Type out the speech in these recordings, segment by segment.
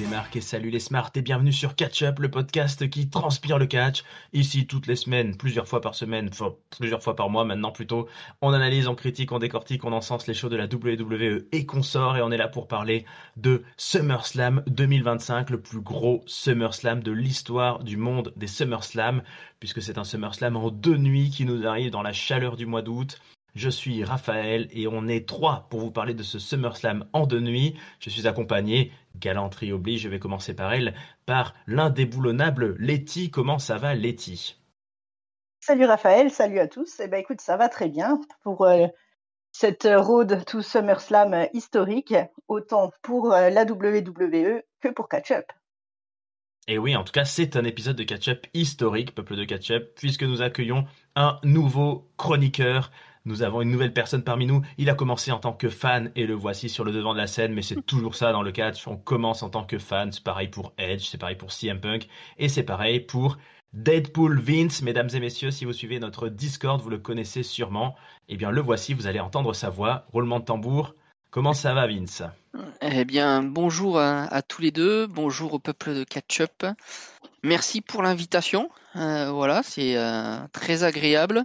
Marc et salut les smarts et bienvenue sur Catch Up, le podcast qui transpire le catch. Ici, toutes les semaines, plusieurs fois par semaine, enfin plusieurs fois par mois maintenant plutôt, on analyse, on critique, on décortique, on encense les shows de la WWE et consorts et on est là pour parler de SummerSlam 2025, le plus gros SummerSlam de l'histoire du monde des SummerSlam, puisque c'est un SummerSlam en 2 nuits qui nous arrive dans la chaleur du mois d'août. Je suis Raphaël et on est 3 pour vous parler de ce SummerSlam en 2 nuits. Je suis accompagné, galanterie oblige, je vais commencer par elle, par l'indéboulonnable Letty. Comment ça va, Letty? Salut Raphaël, salut à tous. Écoute, ça va très bien pour cette road to SummerSlam historique, autant pour la WWE que pour Catch Up. Et oui, en tout cas, c'est un épisode de Catch-Up historique, peuple de Catch-Up, puisque nous accueillons un nouveau chroniqueur. Nous avons une nouvelle personne parmi nous. Il a commencé en tant que fan et le voici sur le devant de la scène, mais c'est toujours ça dans le catch. On commence en tant que fan. C'est pareil pour Edge, c'est pareil pour CM Punk et c'est pareil pour Deadpool Vince. Mesdames et messieurs, si vous suivez notre Discord, vous le connaissez sûrement. Eh bien, le voici, vous allez entendre sa voix. Roulement de tambour. Comment ça va, Vince? Eh bien, bonjour à tous les deux, bonjour au peuple de Catch-Up. Merci pour l'invitation. Voilà, c'est très agréable.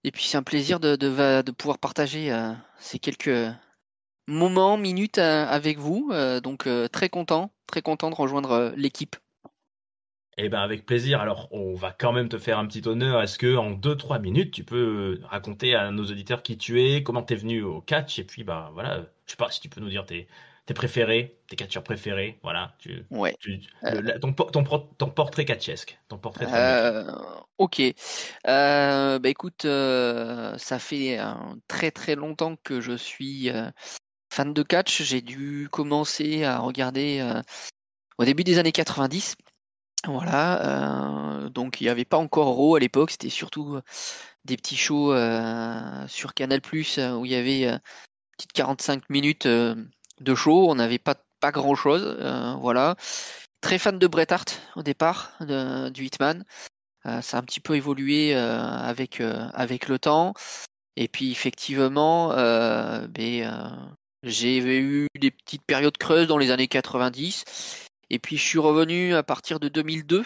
Et puis c'est un plaisir de pouvoir partager ces quelques moments, minutes avec vous. Donc très content de rejoindre l'équipe. Eh ben avec plaisir. Alors, on va quand même te faire un petit honneur. Est-ce que en 2-3 minutes, tu peux raconter à nos auditeurs qui tu es, comment t'es venu au catch, et puis bah voilà, je sais pas si tu peux nous dire tes préférés, tes catcheurs préférés, voilà, Ouais. ton portrait catchesque, ton portrait de fan de catch. Ok. Écoute, ça fait très très longtemps que je suis fan de catch. J'ai dû commencer à regarder au début des années 90. Voilà, donc il n'y avait pas encore Raw à l'époque, c'était surtout des petits shows sur Canal+, où il y avait petites 45 minutes de show, on n'avait pas grand-chose, voilà. Très fan de Bret Hart au départ, du Hitman. Ça a un petit peu évolué avec le temps. Et puis effectivement, j'ai eu des petites périodes creuses dans les années 90. Et puis je suis revenu à partir de 2002,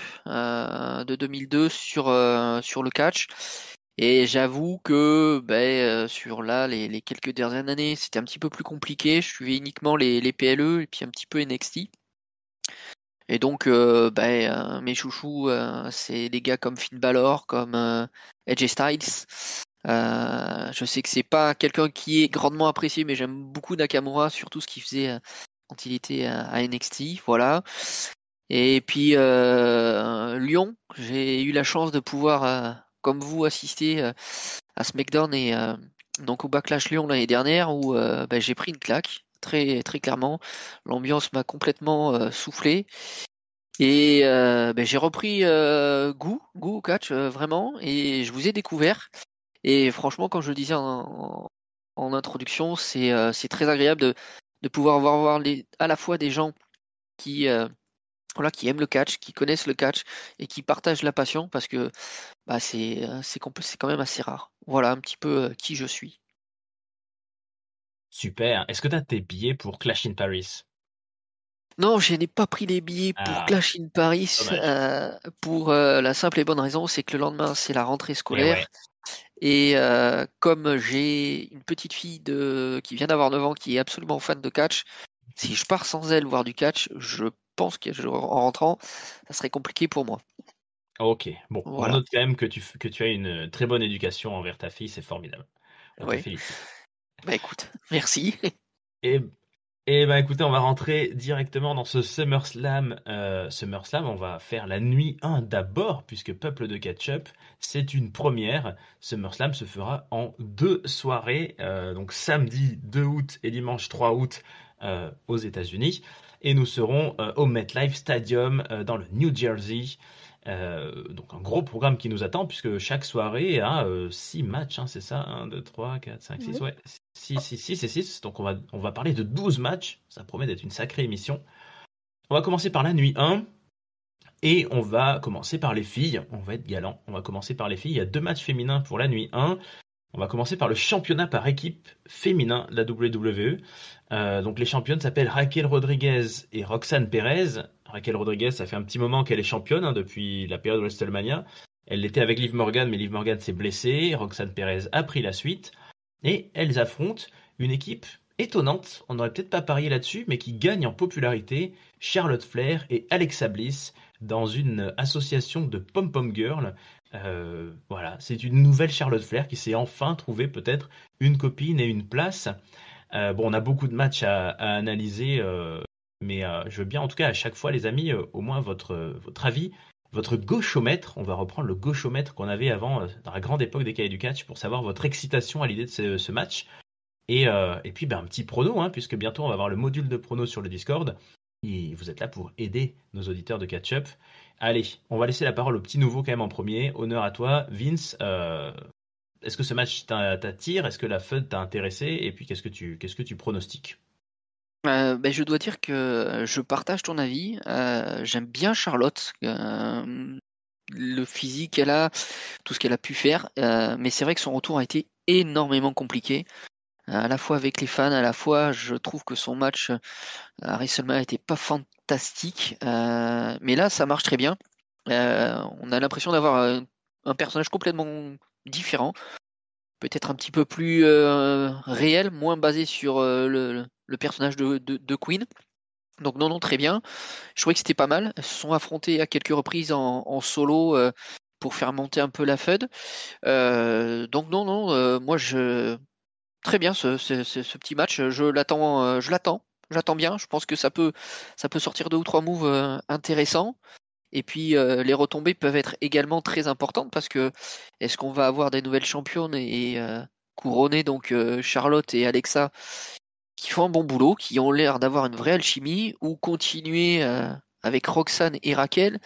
sur le catch. Et j'avoue que sur les quelques dernières années, c'était un petit peu plus compliqué. Je suivais uniquement les PLE et puis un petit peu NXT. Et donc mes chouchous, c'est des gars comme Finn Balor, comme AJ Styles. Je sais que c'est pas quelqu'un qui est grandement apprécié, mais j'aime beaucoup Nakamura, surtout ce qu'il faisait quand il était à NXT, voilà. Et puis Lyon, j'ai eu la chance de pouvoir, comme vous, assister à SmackDown et donc au Backlash Lyon l'année dernière, où j'ai pris une claque, très très clairement. L'ambiance m'a complètement soufflé. Et j'ai repris goût au catch, vraiment, et je vous ai découvert. Et franchement, comme je le disais en introduction, c'est très agréable de pouvoir voir à la fois des gens qui qui aiment le catch, qui connaissent le catch et qui partagent la passion, parce que c'est quand même assez rare. Voilà un petit peu qui je suis. Super. Est-ce que t'as tes billets pour Clash in Paris? Non, je n'ai pas pris les billets pour Ah, Clash in Paris dommage. pour la simple et bonne raison, c'est que le lendemain c'est la rentrée Eh ouais. scolaire. Et comme j'ai une petite fille qui vient d'avoir 9 ans qui est absolument fan de catch, si je pars sans elle voir du catch, je pense qu'en rentrant, ça serait compliqué pour moi. Ok. Bon, on Voilà. note quand même que tu as une très bonne éducation envers ta fille, c'est formidable. On te Ouais. félicite. Bah écoute, merci. Et Et bah écoutez, on va rentrer directement dans ce SummerSlam. SummerSlam, on va faire la nuit 1 d'abord, puisque Peuple de Ketchup, c'est une première. SummerSlam se fera en 2 soirées, donc samedi 2 août et dimanche 3 août aux États-Unis. Et nous serons au MetLife Stadium dans le New Jersey. Donc un gros programme qui nous attend, puisque chaque soirée a 6 matchs, hein, c'est ça? 1, 2, 3, 4, 5, 6, Oui. ouais. 6 et 6, donc on va parler de 12 matchs, ça promet d'être une sacrée émission. On va commencer par la nuit 1, et on va commencer par les filles, on va être galant, on va commencer par les filles, il y a 2 matchs féminins pour la nuit 1, On va commencer par le championnat par équipe féminin de la WWE. Donc les championnes s'appellent Raquel Rodriguez et Roxane Perez. Raquel Rodriguez, ça fait un petit moment qu'elle est championne depuis la période WrestleMania. Elle l'était avec Liv Morgan, mais Liv Morgan s'est blessée. Roxane Perez a pris la suite. Et elles affrontent une équipe étonnante, on n'aurait peut-être pas parié là-dessus, mais qui gagne en popularité, Charlotte Flair et Alexa Bliss, dans une association de pom-pom girls. Voilà, c'est une nouvelle Charlotte Flair qui s'est enfin trouvé peut-être une copine et une place. Bon, on a beaucoup de matchs à analyser, mais je veux bien, en tout cas, à chaque fois, les amis, au moins votre avis, votre gauchomètre. On va reprendre le gauchomètre qu'on avait avant, dans la grande époque des cahiers du catch, pour savoir votre excitation à l'idée de ce match. Et puis, ben, un petit prono, hein, puisque bientôt on va avoir le module de prono sur le Discord. Et vous êtes là pour aider nos auditeurs de catch-up. Allez, on va laisser la parole au petit nouveau quand même en premier. Honneur à toi, Vince. Est-ce que ce match t'attire? Est-ce que la FUD t'a intéressé? Et puis qu'est-ce que tu pronostiques? Je dois dire que je partage ton avis. J'aime bien Charlotte, le physique qu'elle a, tout ce qu'elle a pu faire. Mais c'est vrai que son retour a été énormément compliqué. À la fois avec les fans, à la fois je trouve que son match à WrestleMania n'était pas fantastique. Mais là, ça marche très bien. On a l'impression d'avoir un personnage complètement différent, peut-être un petit peu plus réel, moins basé sur le personnage de Queen. Donc non, très bien. Je trouvais que c'était pas mal. Elles se sont affrontées à quelques reprises en solo pour faire monter un peu la FUD. Donc non, moi très bien ce petit match. J'attends bien. Je pense que ça peut sortir 2 ou 3 moves intéressants. Et puis les retombées peuvent être également très importantes parce que est-ce qu'on va avoir des nouvelles championnes et couronner donc Charlotte et Alexa qui font un bon boulot, qui ont l'air d'avoir une vraie alchimie, ou continuer avec Roxane et Raquel.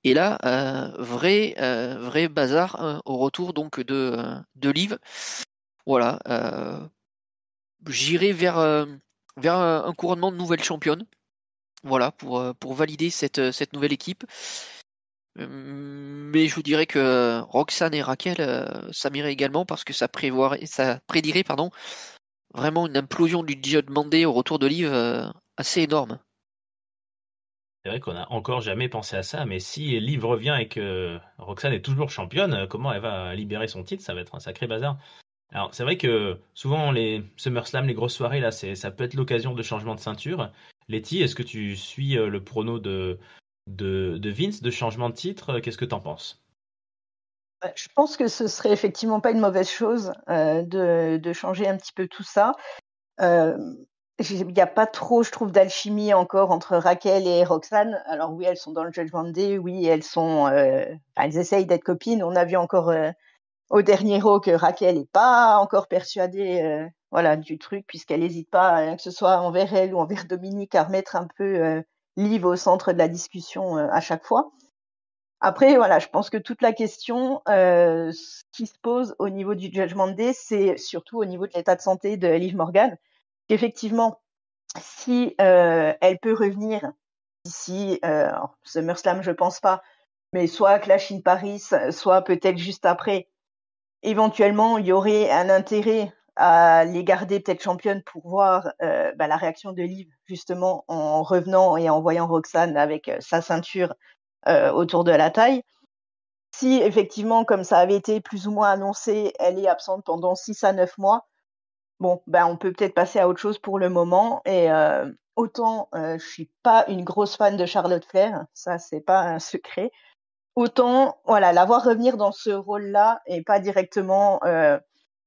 Et là, vrai bazar au retour donc de Liv. Voilà, j'irai vers un couronnement de nouvelle championne. Voilà, pour valider cette nouvelle équipe. Mais je vous dirais que Roxane et Raquel, ça m'irait également parce que ça prédirait pardon, vraiment une implosion du Judgment Day au retour de Liv assez énorme. C'est vrai qu'on n'a encore jamais pensé à ça, mais si Liv revient et que Roxane est toujours championne, comment elle va libérer son titre? Ça va être un sacré bazar. Alors, c'est vrai que souvent, les SummerSlam, les grosses soirées, là, ça peut être l'occasion de changement de ceinture. Letty, est-ce que tu suis le prono de Vince de changement de titre? Qu'est-ce que t'en penses? Je pense que ce serait effectivement pas une mauvaise chose de changer un petit peu tout ça. Euh, il n'y a pas trop, je trouve, d'alchimie encore entre Raquel et Roxane. Alors oui, elles sont dans le Judgment Day, oui, elles essayent d'être copines. On a vu encore au dernier Raw que Raquel est pas encore persuadée, voilà, du truc, puisqu'elle n'hésite pas, que ce soit envers elle ou envers Dominique, à remettre un peu Liv au centre de la discussion à chaque fois. Après, voilà, je pense que toute la question ce qui se pose au niveau du Judgment Day, c'est surtout au niveau de l'état de santé de Liv Morgan. Effectivement, si elle peut revenir d'ici SummerSlam, je pense pas, mais soit à Clash in Paris, soit peut-être juste après, éventuellement, il y aurait un intérêt à les garder peut-être championnes pour voir la réaction de Liv, justement, en revenant et en voyant Roxane avec sa ceinture autour de la taille. Si effectivement, comme ça avait été plus ou moins annoncé, elle est absente pendant 6 à 9 mois, bon, on peut peut-être passer à autre chose pour le moment. Et autant je suis pas une grosse fan de Charlotte Flair, ça c'est pas un secret. Autant, voilà, la voir revenir dans ce rôle-là et pas directement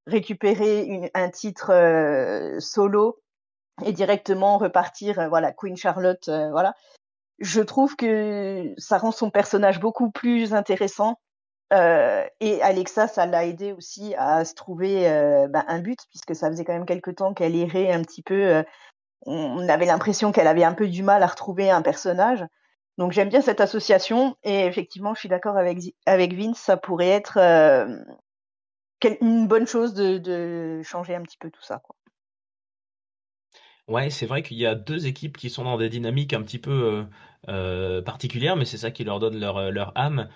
récupérer un titre solo et directement repartir, voilà, Queen Charlotte, voilà. Je trouve que ça rend son personnage beaucoup plus intéressant. Et Alexa, ça l'a aidé aussi à se trouver un but, puisque ça faisait quand même quelque temps qu'elle errait un petit peu. On avait l'impression qu'elle avait un peu du mal à retrouver un personnage. Donc j'aime bien cette association, et effectivement, je suis d'accord avec Vince, ça pourrait être une bonne chose de changer un petit peu tout ça, quoi. Ouais, c'est vrai qu'il y a deux équipes qui sont dans des dynamiques un petit peu particulières, mais c'est ça qui leur donne leur âme.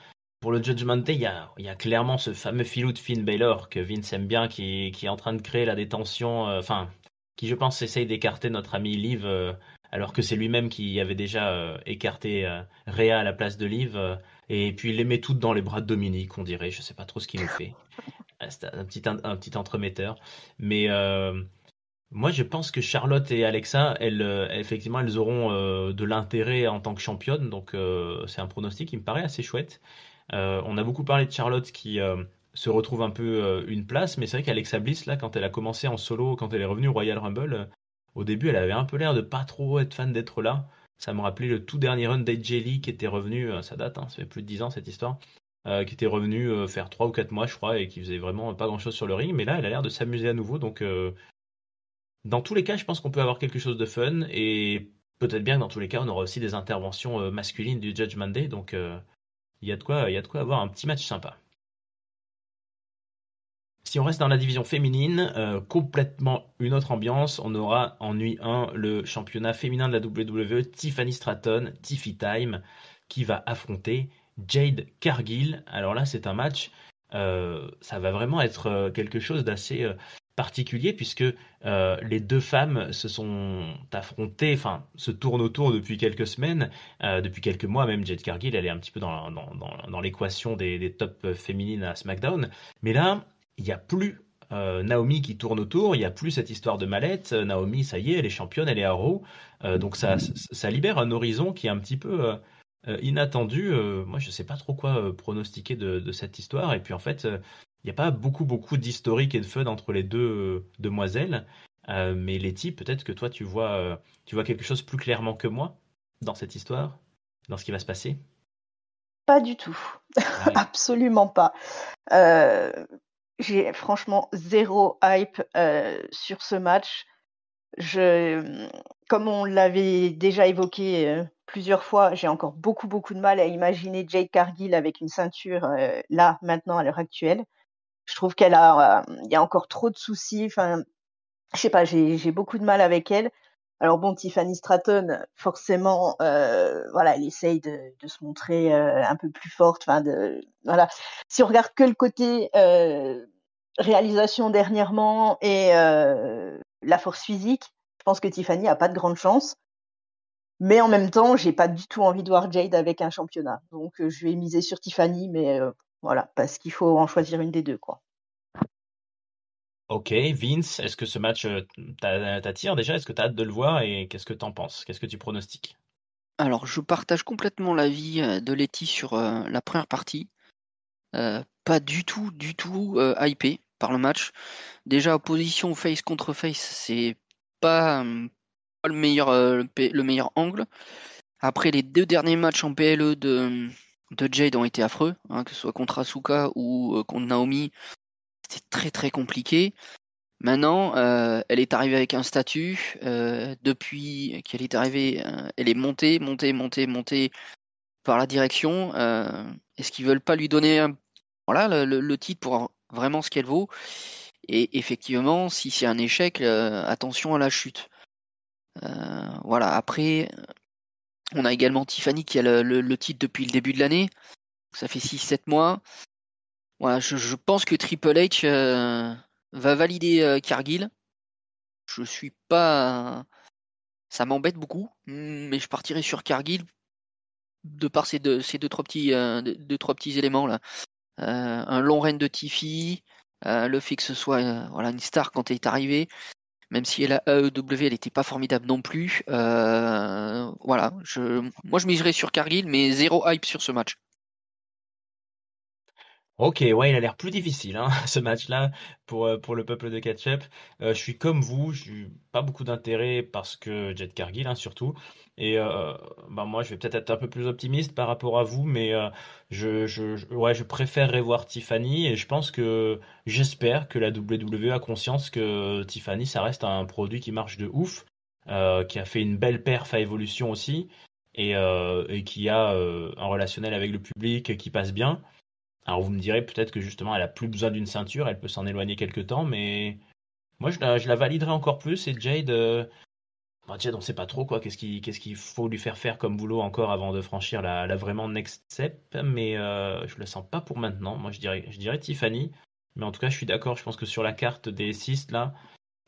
pour le Judgment Day, il y a clairement ce fameux filou de Finn Balor que Vince aime bien, qui est en train de créer la détention, enfin, qui je pense essaye d'écarter notre ami Liv, alors que c'est lui-même qui avait déjà écarté Rhea à la place de Liv, et puis il les met toutes dans les bras de Dominique, on dirait, je sais pas trop ce qu'il nous fait. C'est un petit entremetteur, mais moi, je pense que Charlotte et Alexa, effectivement, elles auront de l'intérêt en tant que championnes. Donc, c'est un pronostic qui me paraît assez chouette. On a beaucoup parlé de Charlotte qui se retrouve un peu une place, mais c'est vrai qu'Alexa Bliss, là, quand elle a commencé en solo, quand elle est revenue au Royal Rumble, au début, elle avait un peu l'air de pas trop être fan d'être là. Ça me rappelait le tout dernier run d'AJ Lee qui était revenu, ça date, hein, ça fait plus de 10 ans cette histoire, qui était revenu faire 3 ou 4 mois, je crois, et qui faisait vraiment pas grand-chose sur le ring. Mais là, elle a l'air de s'amuser à nouveau, donc dans tous les cas, je pense qu'on peut avoir quelque chose de fun et peut-être bien que dans tous les cas, on aura aussi des interventions masculines du Judgment Day. Donc, il y a de quoi avoir un petit match sympa. Si on reste dans la division féminine, complètement une autre ambiance. On aura en nuit 1 le championnat féminin de la WWE, Tiffany Stratton, Tiffy Time, qui va affronter Jade Cargill. Alors là, c'est un match, ça va vraiment être quelque chose d'assez particulier puisque les deux femmes se sont affrontées, enfin se tournent autour depuis quelques semaines, depuis quelques mois même. Jade Cargill, elle est un petit peu dans l'équation des tops féminines à SmackDown. Mais là, il n'y a plus Naomi qui tourne autour, il n'y a plus cette histoire de mallette. Naomi, ça y est, elle est championne, elle est à Raw. Donc ça libère un horizon qui est un petit peu inattendu. Moi, je ne sais pas trop quoi pronostiquer de cette histoire. Et puis en fait, il n'y a pas beaucoup d'historique et de fun entre les deux demoiselles. Mais Letty, peut-être que toi, tu vois quelque chose plus clairement que moi dans cette histoire, dans ce qui va se passer. Pas du tout. Ah oui. Absolument pas. Euh, j'ai franchement zéro hype sur ce match. Je, comme on l'avait déjà évoqué plusieurs fois, j'ai encore beaucoup de mal à imaginer Jade Cargill avec une ceinture là, maintenant, à l'heure actuelle. Je trouve il y a encore trop de soucis. Enfin, je sais pas, j'ai beaucoup de mal avec elle. Alors bon, Tiffany Stratton, forcément, voilà, elle essaye de se montrer un peu plus forte. Enfin, voilà. Si on regarde que le côté réalisation dernièrement et la force physique, je pense que Tiffany a pas de grande chance. Mais en même temps, j'ai pas du tout envie de voir Jade avec un championnat. Donc je vais miser sur Tiffany, mais voilà, parce qu'il faut en choisir une des deux, quoi. Ok, Vince, est-ce que ce match t'attire déjà? Est-ce que t'as hâte de le voir et qu'est-ce que t'en penses? Qu'est-ce que tu pronostiques? Alors, je partage complètement l'avis de Letty sur la première partie. Pas du tout hypé par le match. Déjà, opposition face contre face, c'est pas le meilleur angle. Après, les deux derniers matchs en PLE de Jade ont été affreux, hein, que ce soit contre Asuka ou contre Naomi. C'était très compliqué. Maintenant, elle est arrivée avec un statut. Depuis qu'elle est arrivée, elle est montée par la direction. Est-ce qu'ils veulent pas lui donner voilà, le titre pour vraiment ce qu'elle vaut? Et effectivement, si c'est un échec, attention à la chute. Voilà. Après, on a également Tiffany qui a le titre depuis le début de l'année. Ça fait 6-7 mois. Voilà, je pense que Triple H va valider Cargill. Je suis pas. Ça m'embête beaucoup, mais je partirai sur Cargill de par ces deux, trois petits éléments là. Un long règne de Tiffy, le fait que ce soit voilà, une star quand elle est arrivée, même si elle a AEW, elle n'était pas formidable non plus. Voilà, moi je miserais sur Cargill, mais zéro hype sur ce match. Ok, ouais, il a l'air plus difficile, hein, ce match-là, pour le peuple de Ketchup. Je suis comme vous, je suis pas beaucoup d'intérêt parce que Jet Cargill, hein, surtout. Et bah moi, je vais peut-être être un peu plus optimiste par rapport à vous, mais ouais, je préférerais voir Tiffany et je pense que j'espère que la WWE a conscience que Tiffany, ça reste un produit qui marche de ouf, qui a fait une belle perf à Evolution aussi et qui a un relationnel avec le public qui passe bien. Alors vous me direz peut-être que justement elle a plus besoin d'une ceinture, elle peut s'en éloigner quelque temps, mais moi je la validerai encore plus et Jade, Bah, Jed, on sait pas trop quoi, qu'est-ce qu'il faut lui faire comme boulot encore avant de franchir la vraiment next step, mais je le sens pas pour maintenant. Moi, je dirais Tiffany, mais en tout cas, je suis d'accord. Je pense que sur la carte des 6 là,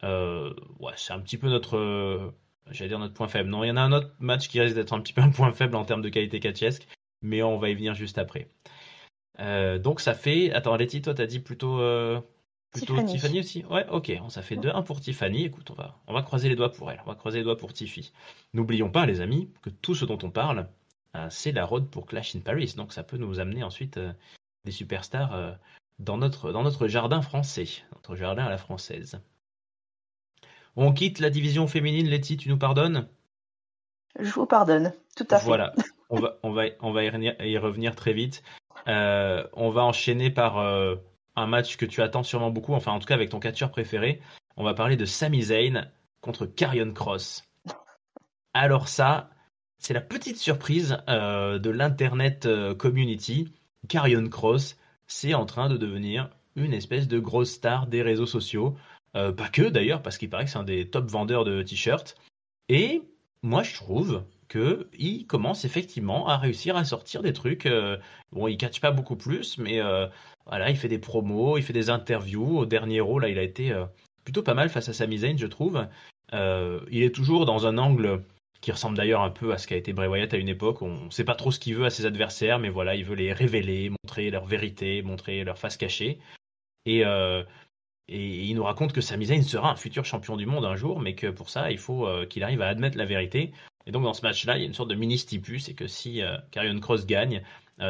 ouais, c'est un petit peu j'allais dire notre point faible. Non, il y en a un autre match qui risque d'être un petit peu un point faible en termes de qualité catchesque, mais on va y venir juste après. Donc ça fait. Attends, Letty, toi, t'as dit plutôt Tiffany. Tiffany aussi? Ouais, ok. Ça fait 2-1 pour Tiffany. Écoute, on va croiser les doigts pour elle. On va croiser les doigts pour Tiffy. N'oublions pas, les amis, que tout ce dont on parle, c'est la road pour Clash in Paris. Donc ça peut nous amener ensuite des superstars dans notre jardin français, notre jardin à la française. On quitte la division féminine, Letty, tu nous pardonnes? Je vous pardonne, tout à fait. Voilà, on va y revenir très vite. On va enchaîner par un match que tu attends sûrement beaucoup, enfin en tout cas avec ton catcheur préféré. On va parler de Sami Zayn contre Karrion Kross. Alors ça, c'est la petite surprise de l'Internet community. Karrion Kross, c'est en train de devenir une espèce de grosse star des réseaux sociaux. Pas que d'ailleurs, parce qu'il paraît que c'est un des top vendeurs de t-shirts. Et moi, je trouve que il commence effectivement à réussir à sortir des trucs. Bon, il catch pas beaucoup plus, mais voilà, il fait des promos, il fait des interviews. Au dernier Raw, là, il a été plutôt pas mal face à Sami Zayn, je trouve. Il est toujours dans un angle qui ressemble d'ailleurs un peu à ce qu'a été Bray Wyatt à une époque. On ne sait pas trop ce qu'il veut à ses adversaires, mais voilà, il veut les révéler, montrer leur vérité, montrer leur face cachée. Et, euh, et il nous raconte que Sami Zayn sera un futur champion du monde un jour, mais que pour ça, il faut qu'il arrive à admettre la vérité. Et donc dans ce match-là, il y a une sorte de mini stipus, c'est que si Karrion Kross gagne,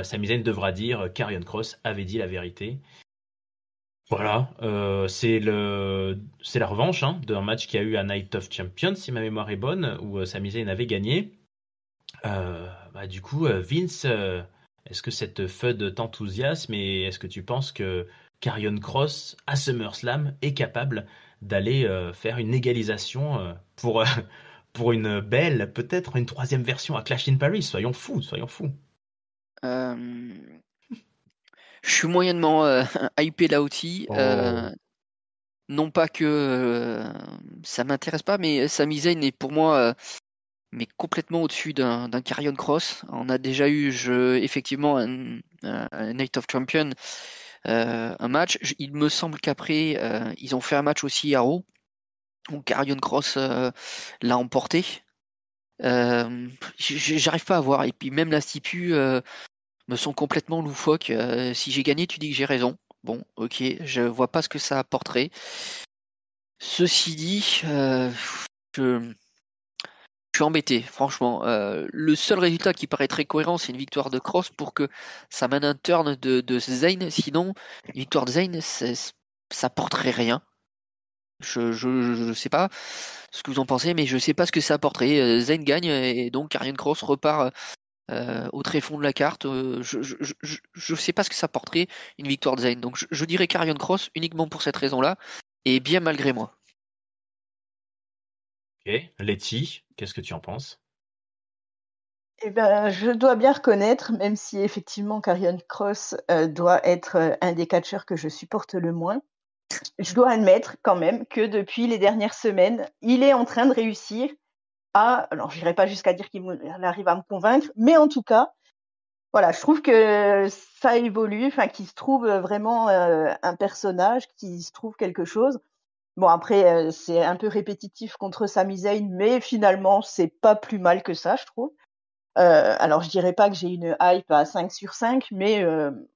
Sami Zayn devra dire Karrion Kross avait dit la vérité. Voilà, c'est la revanche d'un match qu'il y a eu à Night of Champions, si ma mémoire est bonne, où Sami Zayn avait gagné. Du coup, Vince, est-ce que cette feud t'enthousiasme et est-ce que tu penses que Karrion Kross à SummerSlam est capable d'aller faire une égalisation pour une belle, peut-être une troisième version à Clash in Paris? Soyons fous, soyons fous. Euh, je suis moyennement hypé là aussi. Oh. Non pas que ça m'intéresse pas, mais Sami Zayn est pour moi mais complètement au-dessus d'un Karrion Kross. On a déjà eu effectivement un Night of Champion, un match. Il me semble qu'après, ils ont fait un match aussi à Raw, où Karrion Kross l'a emporté. J'arrive pas à voir. Et puis même la stipu me sont complètement loufoques. Si j'ai gagné, tu dis que j'ai raison. Bon, ok, je vois pas ce que ça apporterait. Ceci dit, je suis embêté, franchement. Le seul résultat qui paraît très cohérent, c'est une victoire de Cross pour que ça mène un turn de Zayn. Sinon, une victoire de Zayn, ça porterait rien. Je sais pas ce que vous en pensez, mais je sais pas ce que ça apporterait. Zayn gagne et donc Karrion Kross repart au tréfonds de la carte. Je sais pas ce que ça porterait une victoire de Zayn. Donc je dirais Karrion Kross uniquement pour cette raison-là et bien malgré moi. Ok, Letty, qu'est-ce que tu en penses? Eh ben, je dois bien reconnaître, même si effectivement Karrion Kross doit être un des catcheurs que je supporte le moins, je dois admettre quand même que depuis les dernières semaines, il est en train de réussir alors je n'irai pas jusqu'à dire qu'il arrive à me convaincre, mais en tout cas, voilà, je trouve que ça évolue, enfin qu'il se trouve vraiment un personnage, qu'il se trouve quelque chose. Bon après, c'est un peu répétitif contre Sami Zayn, mais finalement c'est pas plus mal que ça, je trouve. Alors je dirais pas que j'ai une hype à 5 sur 5, mais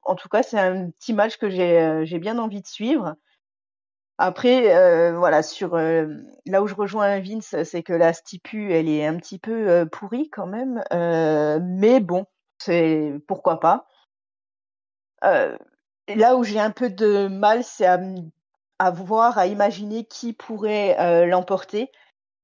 en tout cas c'est un petit match que j'ai bien envie de suivre. Après, voilà, là où je rejoins Vince, c'est que la stipu, elle est un petit peu pourrie quand même, mais bon, c'est pourquoi pas. Euh, Là où j'ai un peu de mal, c'est à voir, à imaginer qui pourrait l'emporter,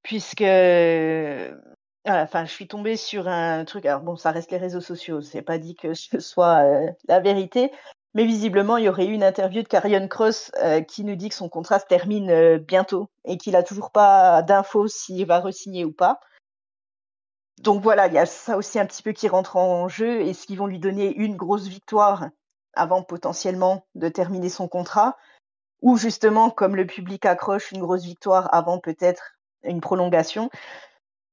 puisque voilà, enfin, je suis tombée sur un truc. Alors bon, ça reste les réseaux sociaux, c'est pas dit que ce soit la vérité, mais visiblement, il y aurait eu une interview de Karrion Kross qui nous dit que son contrat se termine bientôt et qu'il a toujours pas d'infos s'il va re-signer ou pas. Donc voilà, il y a ça aussi un petit peu qui rentre en jeu. Est-ce qu'ils vont lui donner une grosse victoire avant potentiellement de terminer son contrat, ou justement, comme le public accroche, une grosse victoire avant peut-être une prolongation?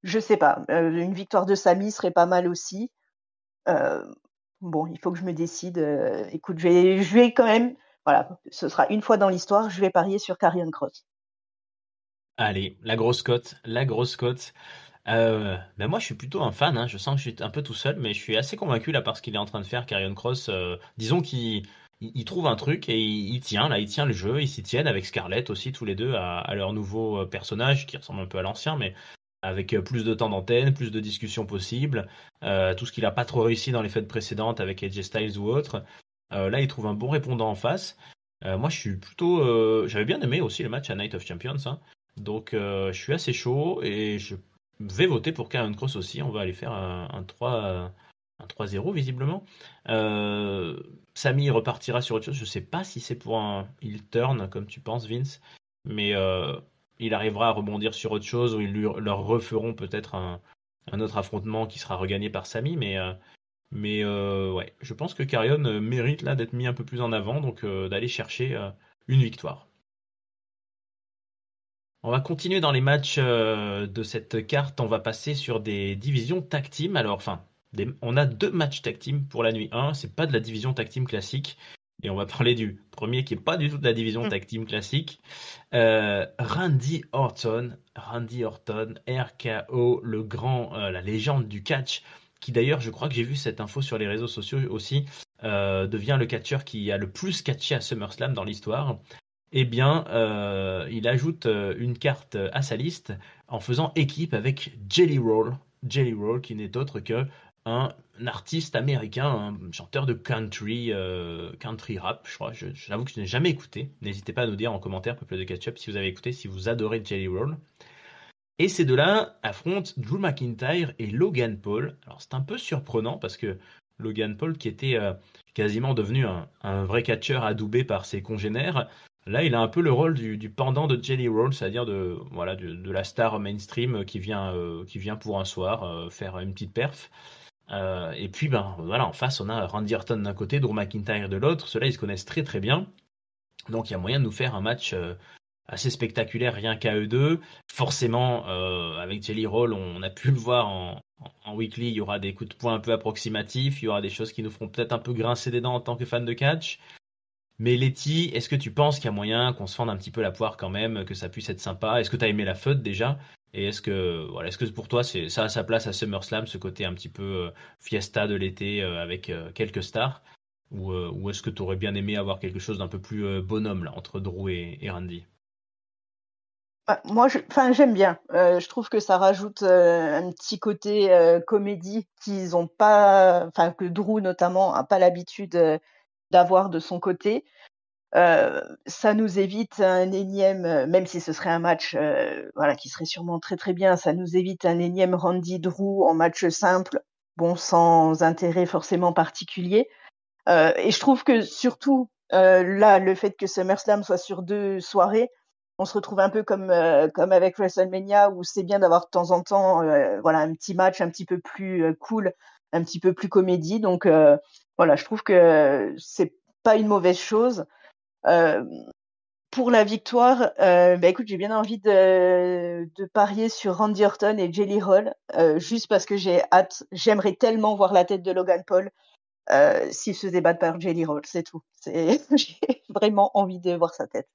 Je sais pas. Une victoire de Sami serait pas mal aussi. Bon, il faut que je me décide. Écoute, je vais quand même. Voilà, ce sera une fois dans l'histoire. Je vais parier sur Karrion Kross. Allez, la grosse cote, la grosse cote. Ben moi, je suis plutôt un fan, hein. Je sens que je suis un peu tout seul, mais je suis assez convaincu là par ce qu'il est en train de faire, Karrion Kross. Disons qu'il trouve un truc et il tient là, il tient le jeu, ils s'y tiennent avec Scarlett aussi tous les deux à leur nouveau personnage qui ressemble un peu à l'ancien, mais avec plus de temps d'antenne, plus de discussions possibles, tout ce qu'il a pas trop réussi dans les fêtes précédentes avec AJ Styles ou autre. Là, il trouve un bon répondant en face. Moi, je suis plutôt, j'avais bien aimé aussi le match à Night of Champions, hein. Donc, je suis assez chaud et je vais voter pour Karrion Kross aussi. On va aller faire un 3, un 3-0 visiblement. Euh, Sami repartira sur autre chose. Je sais pas si c'est pour un heel turn comme tu penses, Vince, mais il arrivera à rebondir sur autre chose ou leur referont peut-être un autre affrontement qui sera regagné par Sami. Mais ouais, je pense que Karrion mérite là d'être mis un peu plus en avant, donc d'aller chercher une victoire. On va continuer dans les matchs de cette carte. On va passer sur des divisions tag team. Alors, enfin, on a deux matchs tag team pour la nuit 1. C'est pas de la division tag team classique. Et on va parler du premier qui est pas du tout de la division tag team classique. Randy Orton, RKO, le grand, la légende du catch, qui d'ailleurs, je crois que j'ai vu cette info sur les réseaux sociaux aussi, devient le catcheur qui a le plus catché à SummerSlam dans l'histoire. Eh bien, il ajoute une carte à sa liste en faisant équipe avec Jelly Roll. Jelly Roll, qui n'est autre que un artiste américain, un chanteur de country, country rap, je crois. J'avoue que je n'ai jamais écouté. N'hésitez pas à nous dire en commentaire, peuple de Ketchup, si vous avez écouté, si vous adorez Jelly Roll. Et ces deux-là affrontent Drew McIntyre et Logan Paul. Alors c'est un peu surprenant parce que Logan Paul, qui était quasiment devenu un vrai catcheur adoubé par ses congénères, là il a un peu le rôle du pendant de Jelly Roll, c'est-à-dire voilà, de la star mainstream qui vient pour un soir faire une petite perf. Et puis ben voilà, en face on a Randy Orton d'un côté, Drew McIntyre de l'autre. Ceux-là ils se connaissent très très bien. Donc il y a moyen de nous faire un match assez spectaculaire rien qu'à eux deux. Forcément, avec Jelly Roll, on a pu le voir en weekly, il y aura des coups de poing un peu approximatifs, il y aura des choses qui nous feront peut-être un peu grincer des dents en tant que fan de catch. Mais Letty, est-ce que tu penses qu'il y a moyen qu'on se fende un petit peu la poire quand même, que ça puisse être sympa? Est-ce que tu as aimé la feud déjà? Et est-ce que pour toi, ça a sa place à SummerSlam, ce côté un petit peu fiesta de l'été avec quelques stars? Ou est-ce que tu aurais bien aimé avoir quelque chose d'un peu plus bonhomme là, entre Drew et Randy? Moi, enfin, j'aime bien. Je trouve que ça rajoute un petit côté comédie qu'ils ont pas, enfin que Drew notamment a pas l'habitude d'avoir de son côté. Ça nous évite un énième, même si ce serait un match, voilà, qui serait sûrement très très bien, ça nous évite un énième Randy Drew en match simple, bon, sans intérêt forcément particulier. Et je trouve que surtout là, le fait que SummerSlam soit sur 2 soirées, on se retrouve un peu comme avec WrestleMania où c'est bien d'avoir de temps en temps, voilà, un petit match un petit peu plus cool, un petit peu plus comédie. Donc voilà, je trouve que c'est pas une mauvaise chose. Euh, pour la victoire, bah écoute, j'ai bien envie de parier sur Randy Orton et Jelly Roll, juste parce que j'ai hâte. J'aimerais tellement voir la tête de Logan Paul s'il se débat par Jelly Roll, c'est tout. J'ai vraiment envie de voir sa tête.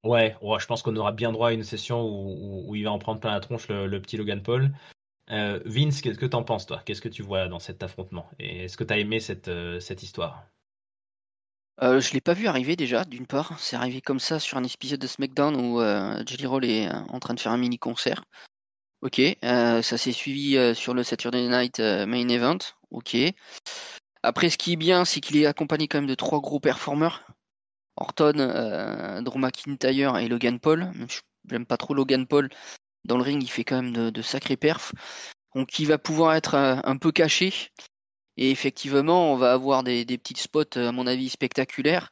Ouais, ouais, je pense qu'on aura bien droit à une session où il va en prendre plein la tronche, le petit Logan Paul. Vince, qu'est-ce que t'en penses, toi? Qu'est-ce que tu vois dans cet affrontement? Et est-ce que t'as aimé cette histoire? Je l'ai pas vu arriver déjà, d'une part. C'est arrivé comme ça sur un épisode de SmackDown où Jelly Roll est en train de faire un mini concert. Ok, ça s'est suivi sur le Saturday Night Main Event. Ok. Après, ce qui est bien, c'est qu'il est accompagné quand même de trois gros performeurs. Orton, Drew McIntyre et Logan Paul. J'aime pas trop Logan Paul. Dans le ring, il fait quand même de sacrés perfs. Donc, il va pouvoir être un peu caché. Et effectivement, on va avoir des petits spots, à mon avis, spectaculaires.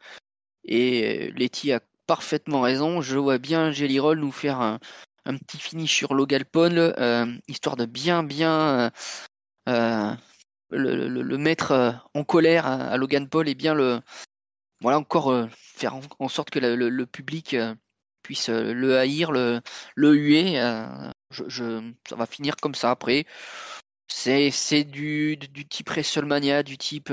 Et Letty a parfaitement raison. Je vois bien Jelly Roll nous faire un petit finish sur Logan Paul, histoire de bien euh, le mettre en colère à Logan Paul et bien voilà encore faire en sorte que le public puisse le haïr, le huer. Ça va finir comme ça. Après, c'est du type WrestleMania, du type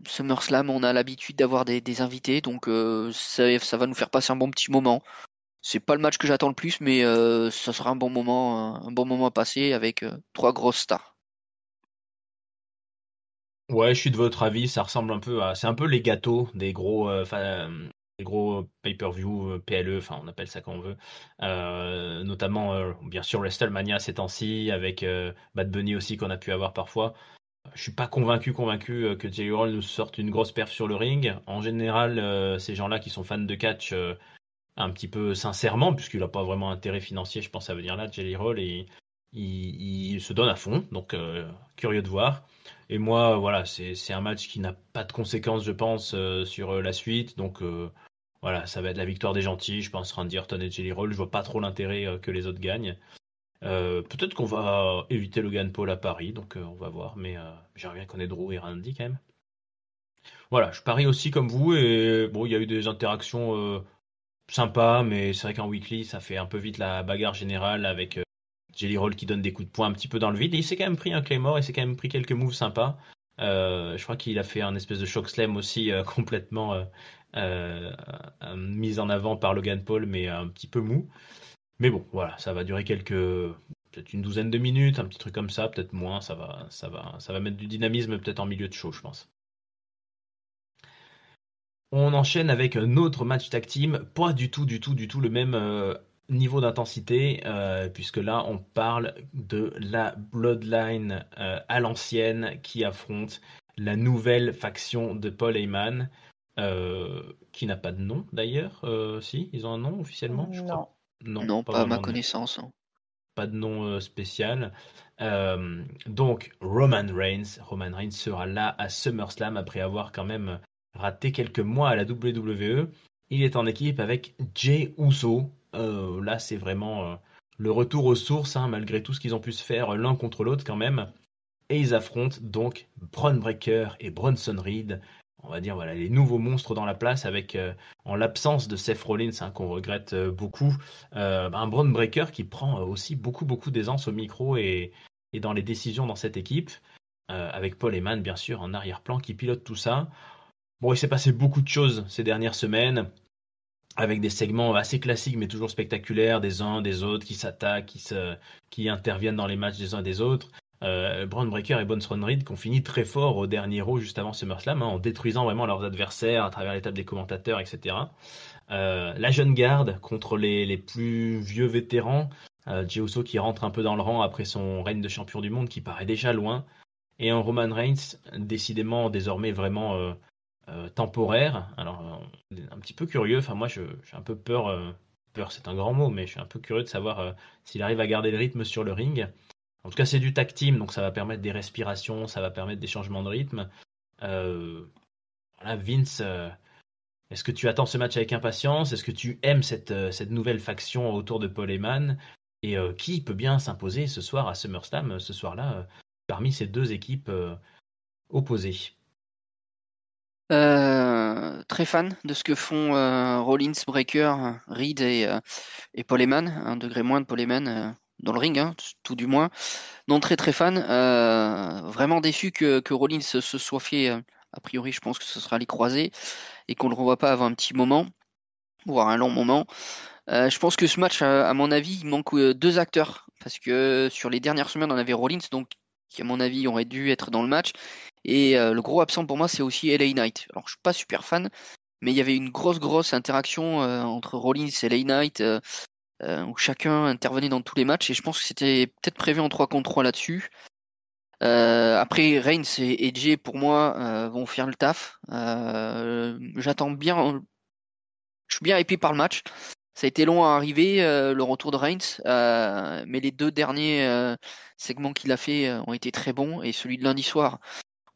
SummerSlam. On a l'habitude d'avoir des invités, donc ça va nous faire passer un bon petit moment. C'est pas le match que j'attends le plus, mais ça sera un bon moment à passer avec trois grosses stars. Ouais, je suis de votre avis, ça ressemble un peu à, c'est un peu les gâteaux des gros pay-per-view, PLE, enfin on appelle ça comme on veut. Notamment, bien sûr, WrestleMania ces temps-ci, avec Bad Bunny aussi qu'on a pu avoir parfois. Je suis pas convaincu que Jelly Roll nous sorte une grosse perf sur le ring. En général, ces gens-là qui sont fans de catch, un petit peu sincèrement, puisqu'il a pas vraiment intérêt financier, je pense, à venir là, Jelly Roll, et il se donne à fond, donc curieux de voir. Et moi, voilà, c'est un match qui n'a pas de conséquences, je pense, sur la suite, donc voilà, ça va être la victoire des gentils, je pense, Randy Orton et Jelly Roll. Je vois pas trop l'intérêt que les autres gagnent. Peut-être qu'on va éviter Logan Paul à Paris, donc on va voir, mais j'aimerais bien qu'on ait Drew et Randy quand même. Voilà, je parie aussi comme vous, et bon, il y a eu des interactions sympas, mais c'est vrai qu'en weekly, ça fait un peu vite la bagarre générale avec Jelly Roll qui donne des coups de poing un petit peu dans le vide, et il s'est quand même pris un Claymore, il s'est quand même pris quelques moves sympas. Je crois qu'il a fait un espèce de choc slam aussi complètement euh, mis en avant par Logan Paul, mais un petit peu mou. Mais bon, voilà, ça va durer peut-être une douzaine de minutes, un petit truc comme ça, peut-être moins. Ça va mettre du dynamisme peut-être en milieu de show, je pense. On enchaîne avec un autre match tag team, pas du tout le même niveau d'intensité, puisque là on parle de la Bloodline à l'ancienne qui affronte la nouvelle faction de Paul Heyman, qui n'a pas de nom d'ailleurs. Si, ils ont un nom officiellement, je crois. Non. Non, Non, pas pas à ma vraiment de nom. connaissance, hein. Pas de nom spécial. Donc Roman Reigns sera là à SummerSlam après avoir quand même raté quelques mois à la WWE. Il est en équipe avec Jey Uso. Là, c'est vraiment le retour aux sources, hein, malgré tout ce qu'ils ont pu se faire l'un contre l'autre quand même. Et ils affrontent donc Bron Breakker et Bronson Reed. On va dire voilà les nouveaux monstres dans la place avec en l'absence de Seth Rollins, hein, qu'on regrette beaucoup, un Bron Breakker qui prend aussi beaucoup d'aisance au micro et dans les décisions dans cette équipe, avec Paul Heyman bien sûr en arrière-plan qui pilote tout ça. Bon, il s'est passé beaucoup de choses ces dernières semaines avec des segments assez classiques mais toujours spectaculaires, des uns des autres qui s'attaquent, qui interviennent dans les matchs des uns des autres. Braun Breaker et Bronson Reed qui ont fini très fort au dernier Raw juste avant SummerSlam, hein, en détruisant vraiment leurs adversaires à travers les tables des commentateurs, etc. La jeune garde contre les plus vieux vétérans, Jey Uso qui rentre un peu dans le rang après son règne de champion du monde qui paraît déjà loin, et un Roman Reigns décidément désormais vraiment temporaire. Alors, un petit peu curieux. Enfin, moi, j'ai un peu peur. Peur, c'est un grand mot, mais je suis un peu curieux de savoir s'il arrive à garder le rythme sur le ring. En tout cas, c'est du tag team, donc ça va permettre des respirations, ça va permettre des changements de rythme. Euh, voilà, Vince, est-ce que tu attends ce match avec impatience? Est-ce que tu aimes cette nouvelle faction autour de Paul Heyman? Et qui peut bien s'imposer ce soir à SummerSlam, ce soir-là, parmi ces deux équipes opposées? Très fan de ce que font Rollins, Breaker, Reed et Paul Heyman, un degré moins de Paul Heyman dans le ring, hein, tout du moins. Non, très fan. Vraiment déçu que Rollins se soit fait. A priori, je pense que ce sera les croisés et qu'on ne le revoit pas avant un petit moment, voire un long moment. Je pense que ce match, à mon avis, il manque deux acteurs parce que sur les dernières semaines, on avait Rollins, donc qui à mon avis aurait dû être dans le match. Et le gros absent pour moi, c'est aussi LA Knight. Alors, je suis pas super fan, mais il y avait une grosse interaction entre Rollins et LA Knight où chacun intervenait dans tous les matchs et je pense que c'était peut-être prévu en 3 contre 3 là-dessus. Après, Reigns et Jey, pour moi, vont faire le taf. J'attends bien, je suis bien hypé par le match. Ça a été long à arriver, le retour de Reigns, mais les deux derniers segments qu'il a fait ont été très bons et celui de lundi soir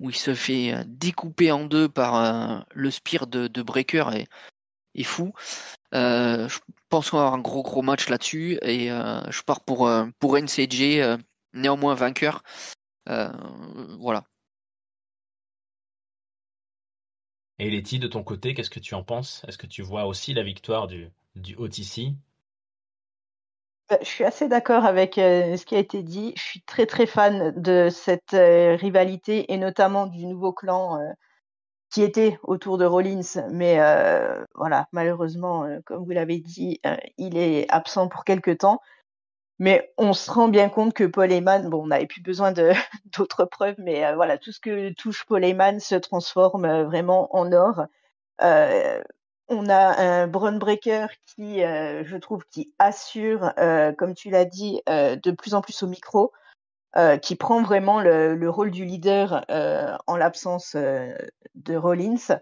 où il se fait découper en deux par le spear de Breaker est fou. Je pense qu'on va avoir un gros match là-dessus et je pars pour Reigns et Jey, néanmoins vainqueur. Euh, voilà. Et Letty, de ton côté, qu'est-ce que tu en penses? Est-ce que tu vois aussi la victoire du OTC? Je suis assez d'accord avec ce qui a été dit. Je suis très très fan de cette rivalité et notamment du nouveau clan qui était autour de Rollins. Mais voilà, malheureusement, comme vous l'avez dit, il est absent pour quelque temps. Mais on se rend bien compte que Paul Heyman, bon, on n'avait plus besoin de d'autres preuves, mais voilà, tout ce que touche Paul Heyman se transforme vraiment en or. Euh, on a un Braun Breaker qui, je trouve, qui assure, comme tu l'as dit, de plus en plus au micro, qui prend vraiment le rôle du leader en l'absence de Rollins.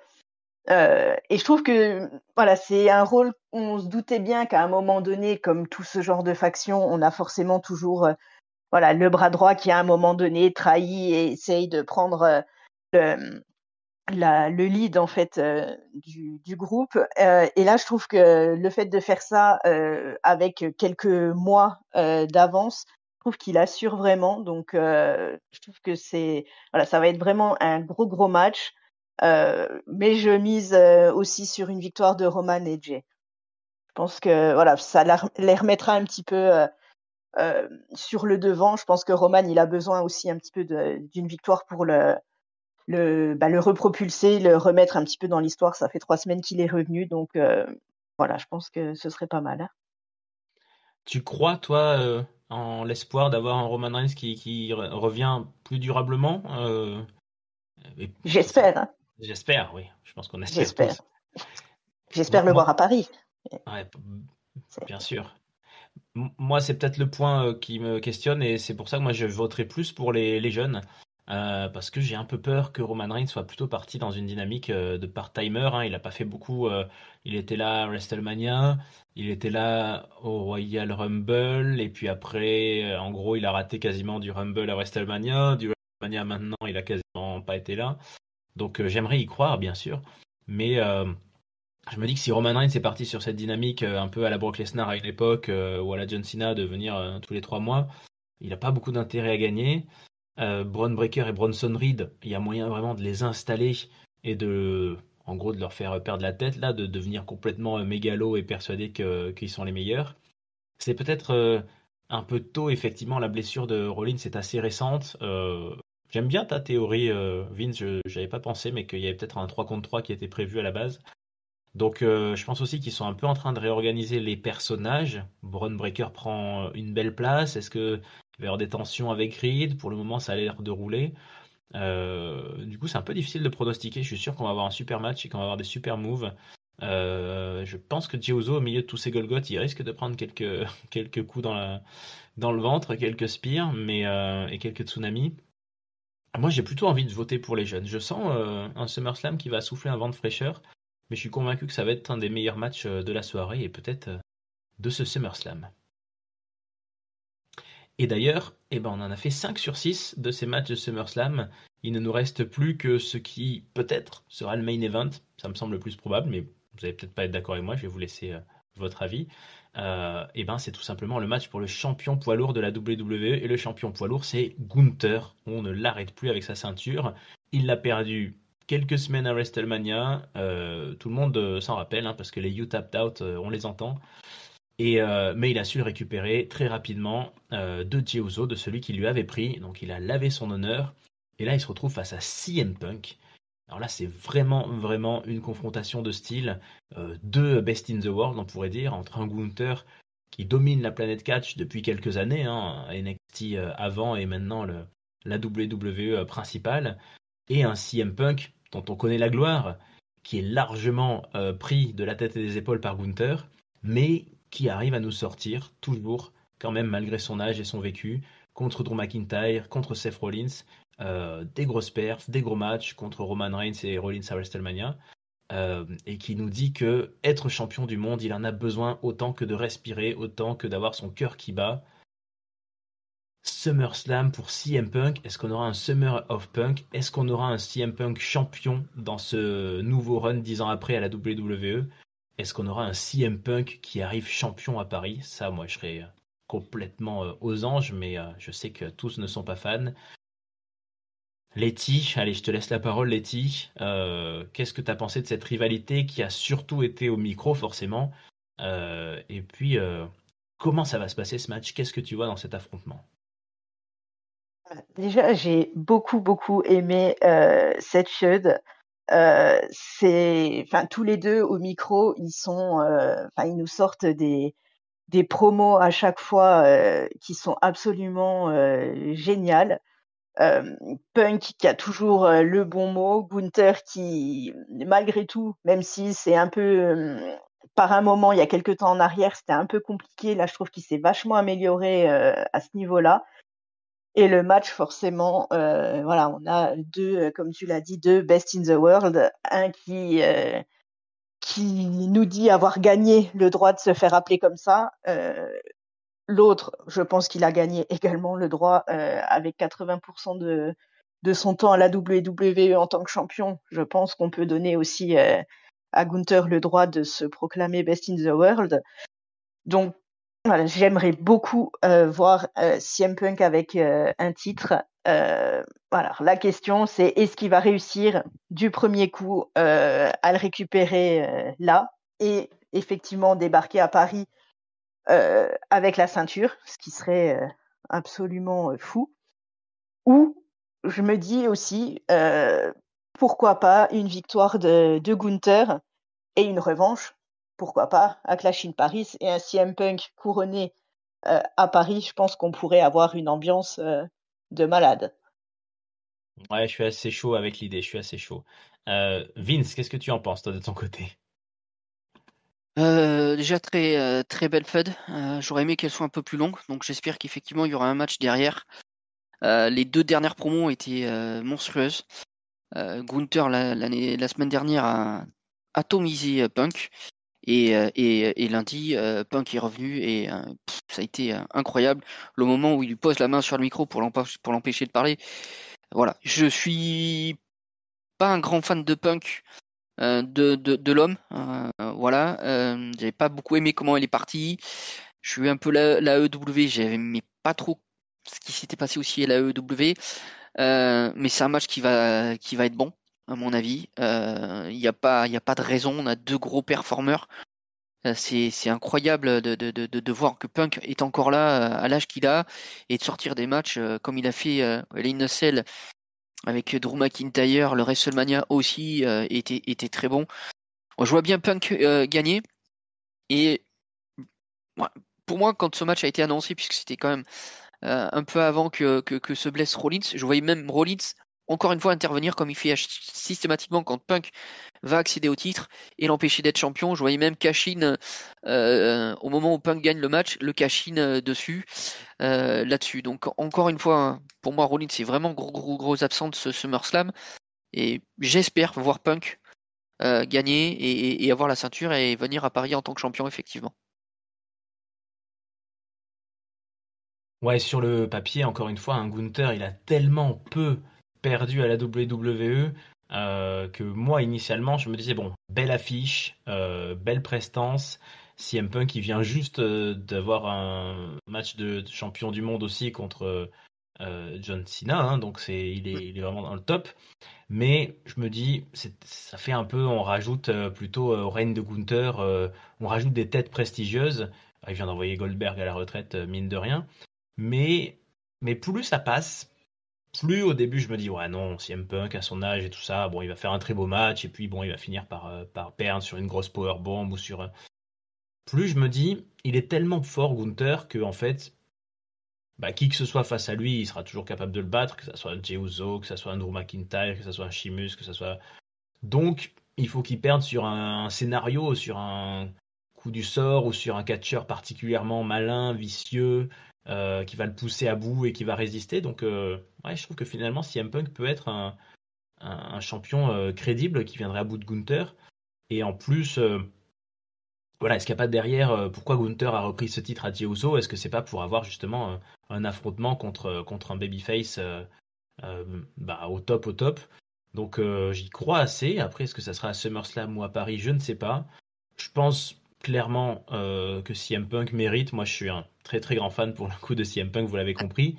Et je trouve que voilà, c'est un rôle. On se doutait bien qu'à un moment donné, comme tout ce genre de faction, on a forcément toujours voilà le bras droit qui à un moment donné trahit et essaye de prendre le, le lead en fait du groupe. Et là, je trouve que le fait de faire ça avec quelques mois d'avance, je trouve qu'il assure vraiment. Donc, je trouve que c'est voilà, ça va être vraiment un gros match. Mais je mise aussi sur une victoire de Roman et Jay. Je pense que voilà, ça les remettra un petit peu sur le devant. Je pense que Roman, il a besoin aussi un petit peu d'une victoire pour le repropulser, le remettre un petit peu dans l'histoire. Ça fait 3 semaines qu'il est revenu, donc voilà, je pense que ce serait pas mal. Hein. Tu crois, toi, en l'espoir d'avoir un Roman Reigns qui revient plus durablement et ça- J'espère, hein, J'espère, oui. Je pense qu'on espère j'espère. tous. J'espère le voir à Paris. Ouais, C'est- bien sûr. Moi, c'est peut-être le point qui me questionne et c'est pour ça que moi je voterai plus pour les jeunes. Parce que j'ai un peu peur que Roman Reigns soit plutôt parti dans une dynamique de part-timer. Hein. Il n'a pas fait beaucoup. Il était là à WrestleMania, il était là au Royal Rumble, et puis après, en gros, il a raté quasiment du Rumble à WrestleMania. Du WrestleMania maintenant, il a quasiment pas été là. Donc j'aimerais y croire, bien sûr. Mais je me dis que si Roman Reigns est parti sur cette dynamique un peu à la Brock Lesnar à une époque ou à la John Cena de venir tous les 3 mois, il n'a pas beaucoup d'intérêt à gagner. Braun Breaker et Bronson Reed, il y a moyen vraiment de les installer et en gros, de leur faire perdre la tête là, de devenir complètement mégalo et persuader qu'ils sont les meilleurs. C'est peut-être un peu tôt, effectivement, la blessure de Rollins est assez récente. J'aime bien ta théorie, Vince, je n'avais pas pensé, mais qu'il y avait peut-être un 3 contre 3 qui était prévu à la base. Donc je pense aussi qu'ils sont un peu en train de réorganiser les personnages. Braun Breaker prend une belle place. Est-ce que il va y avoir des tensions avec Reed? Pour le moment, ça a l'air de rouler. Du coup, c'est un peu difficile de pronostiquer. Je suis sûr qu'on va avoir un super match et qu'on va avoir des super moves. Je pense que Jey Uso, au milieu de tous ces Golgoth, il risque de prendre quelques, quelques coups dans le ventre, quelques spears et quelques tsunamis. Moi, j'ai plutôt envie de voter pour les jeunes. Je sens un SummerSlam qui va souffler un vent de fraîcheur, mais je suis convaincu que ça va être un des meilleurs matchs de la soirée et peut-être de ce SummerSlam. Et d'ailleurs, eh ben, on en a fait 5 sur 6 de ces matchs de SummerSlam. Il ne nous reste plus que ce qui, peut-être, sera le main event. Ça me semble le plus probable, mais vous n'allez peut-être pas être d'accord avec moi. Je vais vous laisser votre avis. Eh ben, c'est tout simplement le match pour le champion poids lourd de la WWE. Et le champion poids lourd, c'est Gunther. On ne l'arrête plus avec sa ceinture. Il l'a perdu quelques semaines à WrestleMania. Tout le monde s'en rappelle, hein, parce que les You Tapped Out, on les entend. Mais il a su le récupérer très rapidement de Jey Uso, de celui qui lui avait pris. Donc il a lavé son honneur. Et là, il se retrouve face à CM Punk. Alors là, c'est vraiment une confrontation de style. Deux Best in the World, on pourrait dire, entre un Gunther qui domine la planète catch depuis quelques années, hein, NXT avant et maintenant la WWE principale, et un CM Punk dont on connaît la gloire, qui est largement pris de la tête et des épaules par Gunther, mais qui arrive à nous sortir, toujours, quand même, malgré son âge et son vécu, contre Drew McIntyre, contre Seth Rollins, des grosses perfs, des gros matchs contre Roman Reigns et Rollins à WrestleMania, et qui nous dit que être champion du monde, il en a besoin autant que de respirer, autant que d'avoir son cœur qui bat. SummerSlam pour CM Punk. Est-ce qu'on aura un Summer of Punk? Est-ce qu'on aura un CM Punk champion dans ce nouveau run 10 ans après à la WWE? Est-ce qu'on aura un CM Punk qui arrive champion à Paris? Ça, moi, je serais complètement aux anges, mais je sais que tous ne sont pas fans. Letty, allez, je te laisse la parole, Letty. Qu'est-ce que tu as pensé de cette rivalité qui a surtout été au micro, forcément? Et puis, Comment ça va se passer ce match? Qu'est-ce que tu vois dans cet affrontement? Déjà, j'ai beaucoup aimé Seth Shud. Enfin, tous les deux au micro, enfin, ils nous sortent des promos à chaque fois qui sont absolument géniales. Punk qui a toujours le bon mot, Gunther qui, malgré tout, même si c'est un peu, par un moment, il y a quelques temps en arrière, c'était un peu compliqué. Là, je trouve qu'il s'est vachement amélioré à ce niveau-là. Et le match, forcément, voilà, on a deux, comme tu l'as dit, deux best in the world. Un qui nous dit avoir gagné le droit de se faire appeler comme ça. L'autre, je pense qu'il a gagné également le droit avec 80% de son temps à la WWE en tant que champion. Je pense qu'on peut donner aussi à Gunther le droit de se proclamer best in the world. Donc, voilà, j'aimerais beaucoup voir CM Punk avec un titre. Voilà, la question c'est est-ce qu'il va réussir du premier coup à le récupérer là et effectivement débarquer à Paris avec la ceinture, ce qui serait absolument fou. Ou je me dis aussi pourquoi pas une victoire de Gunther et une revanche, pourquoi pas, à Clash in Paris et un CM Punk couronné à Paris. Je pense qu'on pourrait avoir une ambiance de malade. Ouais, je suis assez chaud avec l'idée, je suis assez chaud. Vince, qu'est-ce que tu en penses, toi, de ton côté? Déjà très belle Fed. J'aurais aimé qu'elle soit un peu plus longue, donc j'espère qu'effectivement il y aura un match derrière. Les deux dernières promos ont été monstrueuses. Gunther la semaine dernière a atomisé Punk et lundi Punk est revenu et ça a été incroyable. Le moment où il lui pose la main sur le micro pour l'empêcher de parler. Voilà, je suis pas un grand fan de Punk. De l'homme. Voilà. J'avais pas beaucoup aimé comment elle est partie. Je suis un peu la EW, j'aimais pas trop ce qui s'était passé aussi à la EW. Mais c'est un match qui va être bon, à mon avis. Il y a pas de raison. On a deux gros performeurs. C'est incroyable de voir que Punk est encore là à l'âge qu'il a et de sortir des matchs comme il a fait à Hell in a Cell avec Drew McIntyre. Le WrestleMania aussi était très bon. Je vois bien Punk gagner. Et ouais, pour moi, quand ce match a été annoncé, puisque c'était quand même un peu avant que se blesse Rollins, je voyais même Rollins encore une fois intervenir comme il fait systématiquement quand Punk va accéder au titre et l'empêcher d'être champion. Je voyais même cash-in au moment où Punk gagne le match, le cash-in dessus, là-dessus. Donc encore une fois, pour moi, Rollins c'est vraiment gros absent de ce SummerSlam. Et j'espère voir Punk gagner et avoir la ceinture et venir à Paris en tant que champion, effectivement. Ouais, sur le papier, encore une fois, un Gunther, il a tellement peu perdu à la WWE que moi, initialement, je me disais, bon, belle affiche, belle prestance. CM Punk, il vient juste d'avoir un match de champion du monde aussi contre John Cena, hein, donc il est vraiment dans le top. Mais je me dis, ça fait un peu, on rajoute plutôt au règne de Gunther, on rajoute des têtes prestigieuses. Il vient d'envoyer Goldberg à la retraite, mine de rien. Mais, mais plus ça passe, plus au début je me dis, ouais non, CM Punk à son âge et tout ça, bon, il va faire un très beau match, et puis bon, il va finir par perdre sur une grosse powerbomb ou sur... Plus je me dis, il est tellement fort Gunther que en fait, bah, qui que ce soit face à lui, il sera toujours capable de le battre, que ce soit Jey Uso, que ce soit Drew McIntyre, que ce soit Sheamus, que ce soit... Donc, il faut qu'il perde sur un scénario, sur un coup du sort ou sur un catcheur particulièrement malin, vicieux, qui va le pousser à bout et qui va résister. Donc, ouais, je trouve que finalement, CM Punk peut être un champion crédible qui viendrait à bout de Gunther. Et en plus, voilà, est-ce qu'il n'y a pas derrière pourquoi Gunther a repris ce titre à Jey Uso? Est-ce que c'est pas pour avoir justement un affrontement contre un babyface euh, bah, au top. Donc j'y crois assez. Après, est-ce que ça sera à SummerSlam ou à Paris? Je ne sais pas. Je pense clairement que CM Punk mérite. Moi, je suis un très très grand fan pour le coup de CM Punk, vous l'avez compris.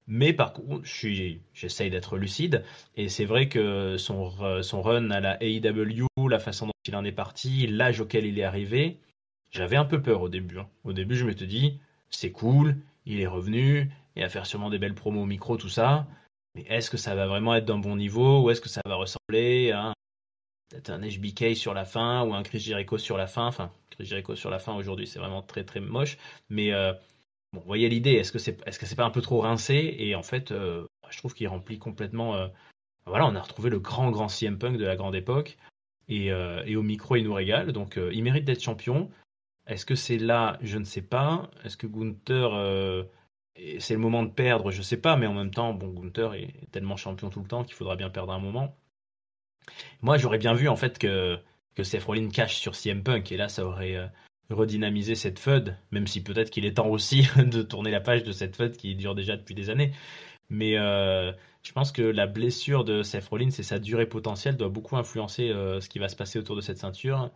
Mais par contre, j'essaye d'être lucide. Et c'est vrai que son run à la AEW, la façon dont il en est parti, l'âge auquel il est arrivé, J'avais un peu peur au début, hein. Au début, je m'étais dit, c'est cool, il est revenu, il va faire sûrement des belles promos au micro, tout ça. Mais est-ce que ça va vraiment être d'un bon niveau ou est-ce que ça va ressembler à peut-être un HBK sur la fin ou un Chris Jericho sur la fin? Enfin, Chris Jericho sur la fin aujourd'hui, c'est vraiment très très moche. Mais bon, vous voyez l'idée, est-ce que c'est pas un peu trop rincé? Et en fait, je trouve qu'il remplit complètement. Voilà, on a retrouvé le grand CM Punk de la grande époque. Et au micro, il nous régale. Donc, il mérite d'être champion. Est-ce que c'est là? Je ne sais pas. Est-ce que Gunther, c'est le moment de perdre? Je sais pas. Mais en même temps, bon, Gunther est tellement champion tout le temps qu'il faudra bien perdre un moment. Moi, j'aurais bien vu en fait que Seth Rollins cache sur CM Punk. Et là, ça aurait redynamisé cette feud. Même si peut-être qu'il est temps aussi de tourner la page de cette feud qui dure déjà depuis des années. Mais je pense que la blessure de Seth Rollins et sa durée potentielle doit beaucoup influencer ce qui va se passer autour de cette ceinture.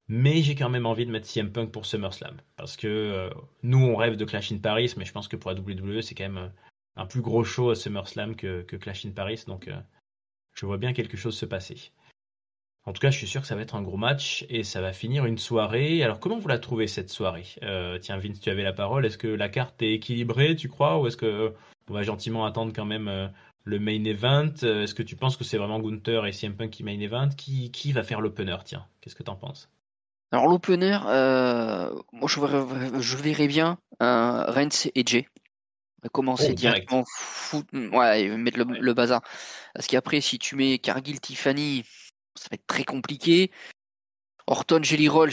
Mais j'ai quand même envie de mettre CM Punk pour SummerSlam. Parce que nous, on rêve de Clash in Paris, mais je pense que pour la WWE, c'est quand même un plus gros show à SummerSlam que Clash in Paris. Donc je vois bien quelque chose se passer. En tout cas, je suis sûr que ça va être un gros match et ça va finir une soirée. Alors, comment vous la trouvez cette soirée? Tiens, Vince, tu avais la parole. Est-ce que la carte est équilibrée, tu crois, ou est-ce que on va gentiment attendre quand même le main event? Est-ce que tu penses que c'est vraiment Gunther et CM Punk qui main event? Qui va faire l'opener? Tiens, qu'est-ce que t'en penses? Alors l'opener, moi je verrais bien Reigns et Jay commencer Oh, direct. directement ouais, et mettre le bazar. Parce qu'après, si tu mets Cargill, Tiffany, ça va être très compliqué. Orton, Jelly Roll,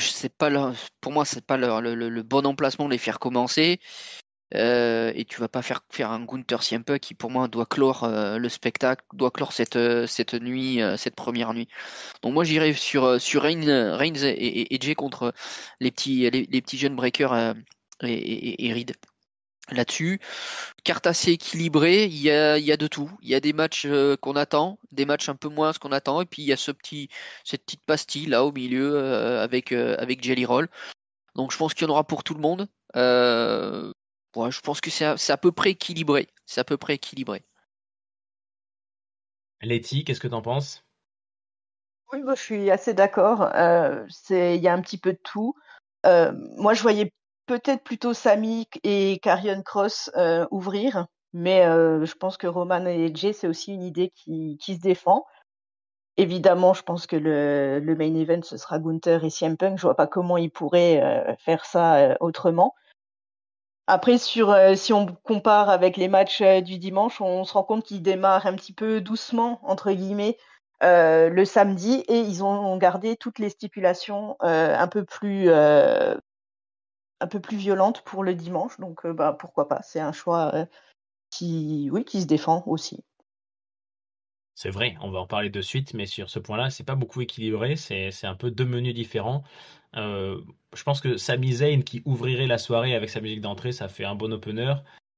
pour moi, c'est pas le bon emplacement de les faire commencer. Et tu vas pas faire un Gunther CM Punk qui, pour moi, doit clore le spectacle, doit clore cette nuit, cette première nuit. Donc moi, j'irais sur Reigns et Jay contre les petits jeunes breakers et Reed. Là-dessus, carte assez équilibrée, il y a de tout. Il y a des matchs qu'on attend, des matchs un peu moins ce qu'on attend, et puis il y a cette petite pastille là au milieu avec Jelly Roll. Donc je pense qu'il y en aura pour tout le monde. Ouais, je pense que c'est à peu près équilibré. C'est à peu près équilibré. Letty, qu'est-ce que t'en penses? Oui, moi, je suis assez d'accord. Il y a un petit peu de tout. Moi, je voyais peut-être plutôt Sami et Karrion Kross ouvrir, mais je pense que Roman et Jay, c'est aussi une idée qui se défend. Évidemment, je pense que le main event, ce sera Gunther et CM Punk. Je vois pas comment ils pourraient faire ça autrement. Après, si on compare avec les matchs du dimanche, on se rend compte qu'ils démarrent un petit peu doucement, entre guillemets, le samedi, et ils ont gardé toutes les stipulations un peu plus violentes pour le dimanche. Donc, bah, pourquoi pas? C'est un choix oui, qui se défend aussi. C'est vrai, on va en parler de suite, mais sur ce point-là, c'est pas beaucoup équilibré, c'est un peu deux menus différents. Je pense que Sami Zayn qui ouvrirait la soirée avec sa musique d'entrée, ça fait un bon opener,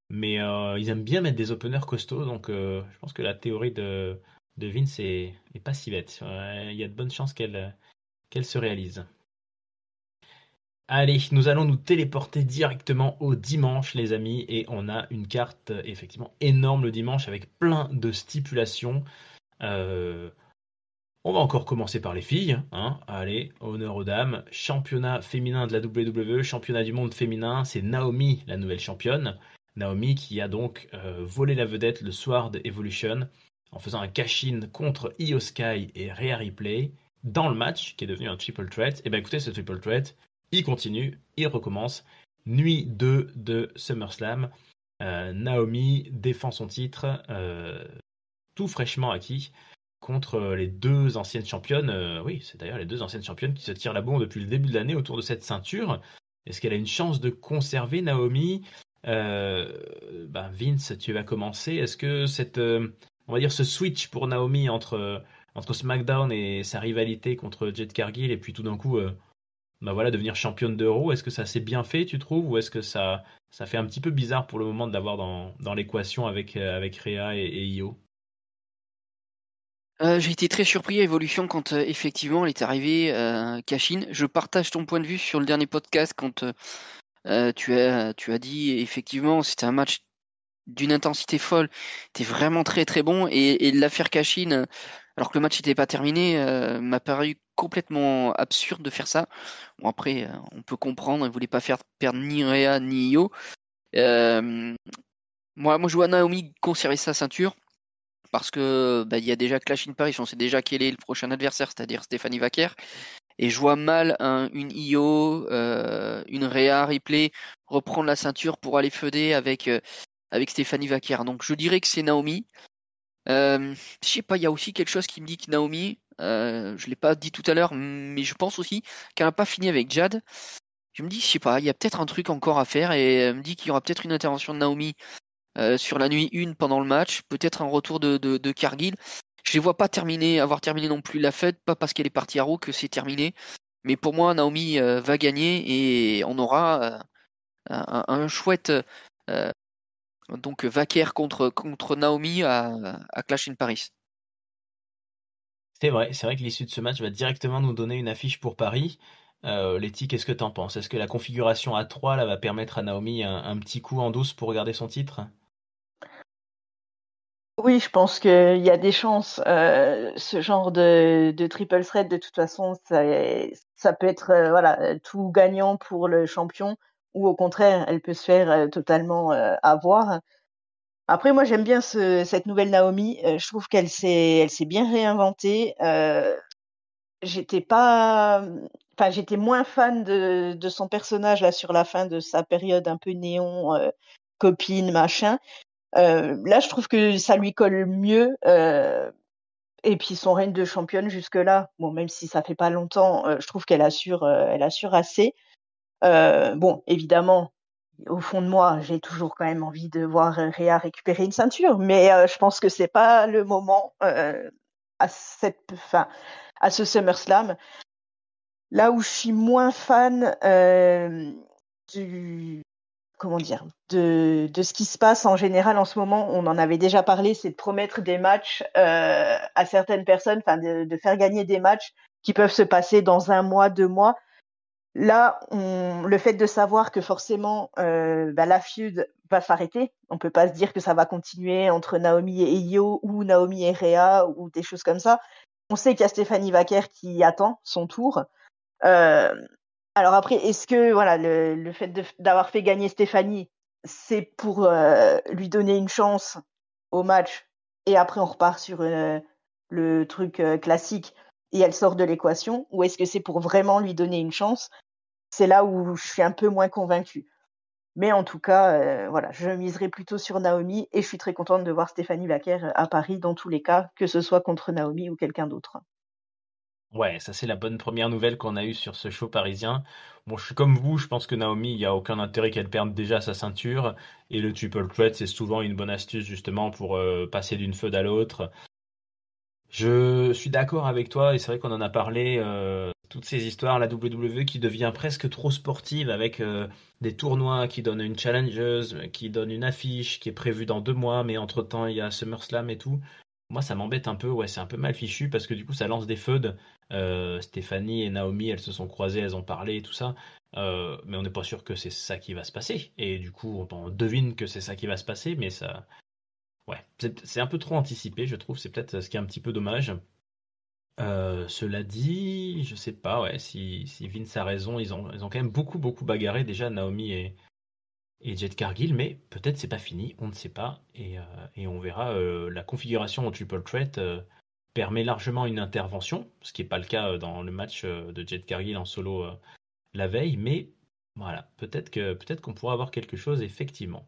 mais ils aiment bien mettre des openers costauds, donc je pense que la théorie de Vince est pas si bête. Il y a de bonnes chances qu'elle se réalise. Allez, nous allons nous téléporter directement au dimanche, les amis, et on a une carte effectivement énorme le dimanche avec plein de stipulations. Euh, On va encore commencer par les filles, hein. Allez, honneur aux dames. Championnat féminin de la WWE, championnat du monde féminin, c'est Naomi, la nouvelle championne. Naomi qui a donc volé la vedette le soir de Evolution en faisant un cash-in contre Io Sky et Rhea Ripley dans le match qui est devenu un triple threat. Et ben écoutez, ce triple threat, il continue, il recommence. Nuit 2 de SummerSlam. Naomi défend son titre tout fraîchement acquis contre les deux anciennes championnes. Oui, c'est d'ailleurs les deux anciennes championnes qui se tirent la bourre depuis le début de l'année autour de cette ceinture. Est-ce qu'elle a une chance de conserver Naomi? Vince, tu vas commencer. Est-ce que on va dire ce switch pour Naomi entre SmackDown et sa rivalité contre Jade Cargill et puis tout d'un coup, voilà, devenir championne d'Euro, est-ce que ça s'est bien fait, tu trouves, ou est-ce que ça fait un petit peu bizarre pour le moment de l'avoir dans l'équation avec Rhea et Io? J'ai été très surpris à Evolution quand effectivement elle est arrivée Cashin. Je partage ton point de vue sur le dernier podcast quand tu as dit effectivement c'était un match d'une intensité folle. C'était vraiment très très bon. Et l'affaire Cashin, alors que le match n'était pas terminé, m'a paru complètement absurde de faire ça. Bon, après, on peut comprendre, il ne voulait pas faire perdre ni Rhea ni Io. Euh, moi, je vois Naomi conserver sa ceinture. Parce que il y a déjà Clash in Paris, on sait déjà quel est le prochain adversaire, c'est-à-dire Stephanie Vaquer. Et je vois mal une Io, une Rhea Ripley reprendre la ceinture pour aller feuder avec Stephanie Vaquer. Donc je dirais que c'est Naomi. Je sais pas, il y a aussi quelque chose qui me dit que Naomi, je l'ai pas dit tout à l'heure, mais je pense aussi qu'elle n'a pas fini avec Jade. Je me dis, je sais pas, il y a peut-être un truc encore à faire et elle me dit qu'il y aura peut-être une intervention de Naomi sur la nuit 1 pendant le match, peut-être un retour de Cargill. Je les vois pas avoir terminé non plus la fête, pas parce qu'elle est partie à Raw que c'est terminé. Mais pour moi, Naomi va gagner et on aura un chouette donc Vaquer contre Naomi à Clash in Paris. C'est vrai que l'issue de ce match va directement nous donner une affiche pour Paris. Letty, qu'est-ce que t'en penses? Est-ce que la configuration à 3 là va permettre à Naomi un petit coup en douce pour garder son titre? Oui, je pense qu'il y a des chances. Ce genre de triple threat, de toute façon, ça peut être voilà tout gagnant pour le champion, ou au contraire, elle peut se faire totalement avoir. Après, moi, j'aime bien cette nouvelle Naomi. Je trouve elle s'est bien réinventée. J'étais pas, j'étais moins fan de son personnage là sur la fin de sa période un peu néon, copine, machin. Là, je trouve que ça lui colle mieux. Et puis son règne de championne jusque-là, bon, même si ça fait pas longtemps, je trouve elle assure assez. Bon, évidemment, au fond de moi, j'ai toujours quand même envie de voir Rhea récupérer une ceinture, mais je pense que c'est pas le moment à ce SummerSlam. Là où je suis moins fan du comment dire, de ce qui se passe en général en ce moment, on en avait déjà parlé, c'est de promettre des matchs à certaines personnes, de faire gagner des matchs qui peuvent se passer dans 1 mois, 2 mois. Là, le fait de savoir que forcément la feud va s'arrêter, on peut pas se dire que ça va continuer entre Naomi et Io ou Naomi et Rhea ou des choses comme ça. On sait qu'il y a Stephanie Vaquer qui attend son tour. Euh, alors après, est-ce que voilà le fait d'avoir fait gagner Stéphanie, c'est pour lui donner une chance au match et après on repart sur le truc classique et elle sort de l'équation, ou est-ce que c'est pour vraiment lui donner une chance? C'est là où je suis un peu moins convaincue. Mais en tout cas, voilà, je miserai plutôt sur Naomi et je suis très contente de voir Stéphanie Vaquer à Paris dans tous les cas, que ce soit contre Naomi ou quelqu'un d'autre. Ouais, ça c'est la bonne première nouvelle qu'on a eue sur ce show parisien. Bon, je suis comme vous, je pense que Naomi, il n'y a aucun intérêt qu'elle perde déjà sa ceinture. Et le triple threat, c'est souvent une bonne astuce justement pour passer d'une feud à l'autre. Je suis d'accord avec toi et c'est vrai qu'on en a parlé, toutes ces histoires, la WWE qui devient presque trop sportive avec des tournois qui donnent une challengeuse, qui donne une affiche qui est prévue dans 2 mois, mais entre-temps il y a SummerSlam et tout. Moi ça m'embête un peu, ouais, c'est un peu mal fichu parce que du coup ça lance des feuds. Stéphanie et Naomi, elles se sont croisées, elles ont parlé et tout ça. Mais on n'est pas sûr que c'est ça qui va se passer. Et du coup on devine que c'est ça qui va se passer, mais ça... Ouais, c'est un peu trop anticipé, je trouve. C'est peut-être ce qui est un petit peu dommage. Cela dit, je sais pas, ouais, si Vince a raison, ils ont quand même beaucoup bagarré déjà Naomi et Jade Cargill, mais peut-être c'est pas fini, on ne sait pas, et on verra. La configuration en triple threat permet largement une intervention, ce qui n'est pas le cas dans le match de Jade Cargill en solo la veille, mais voilà, peut-être qu'on pourra avoir quelque chose effectivement.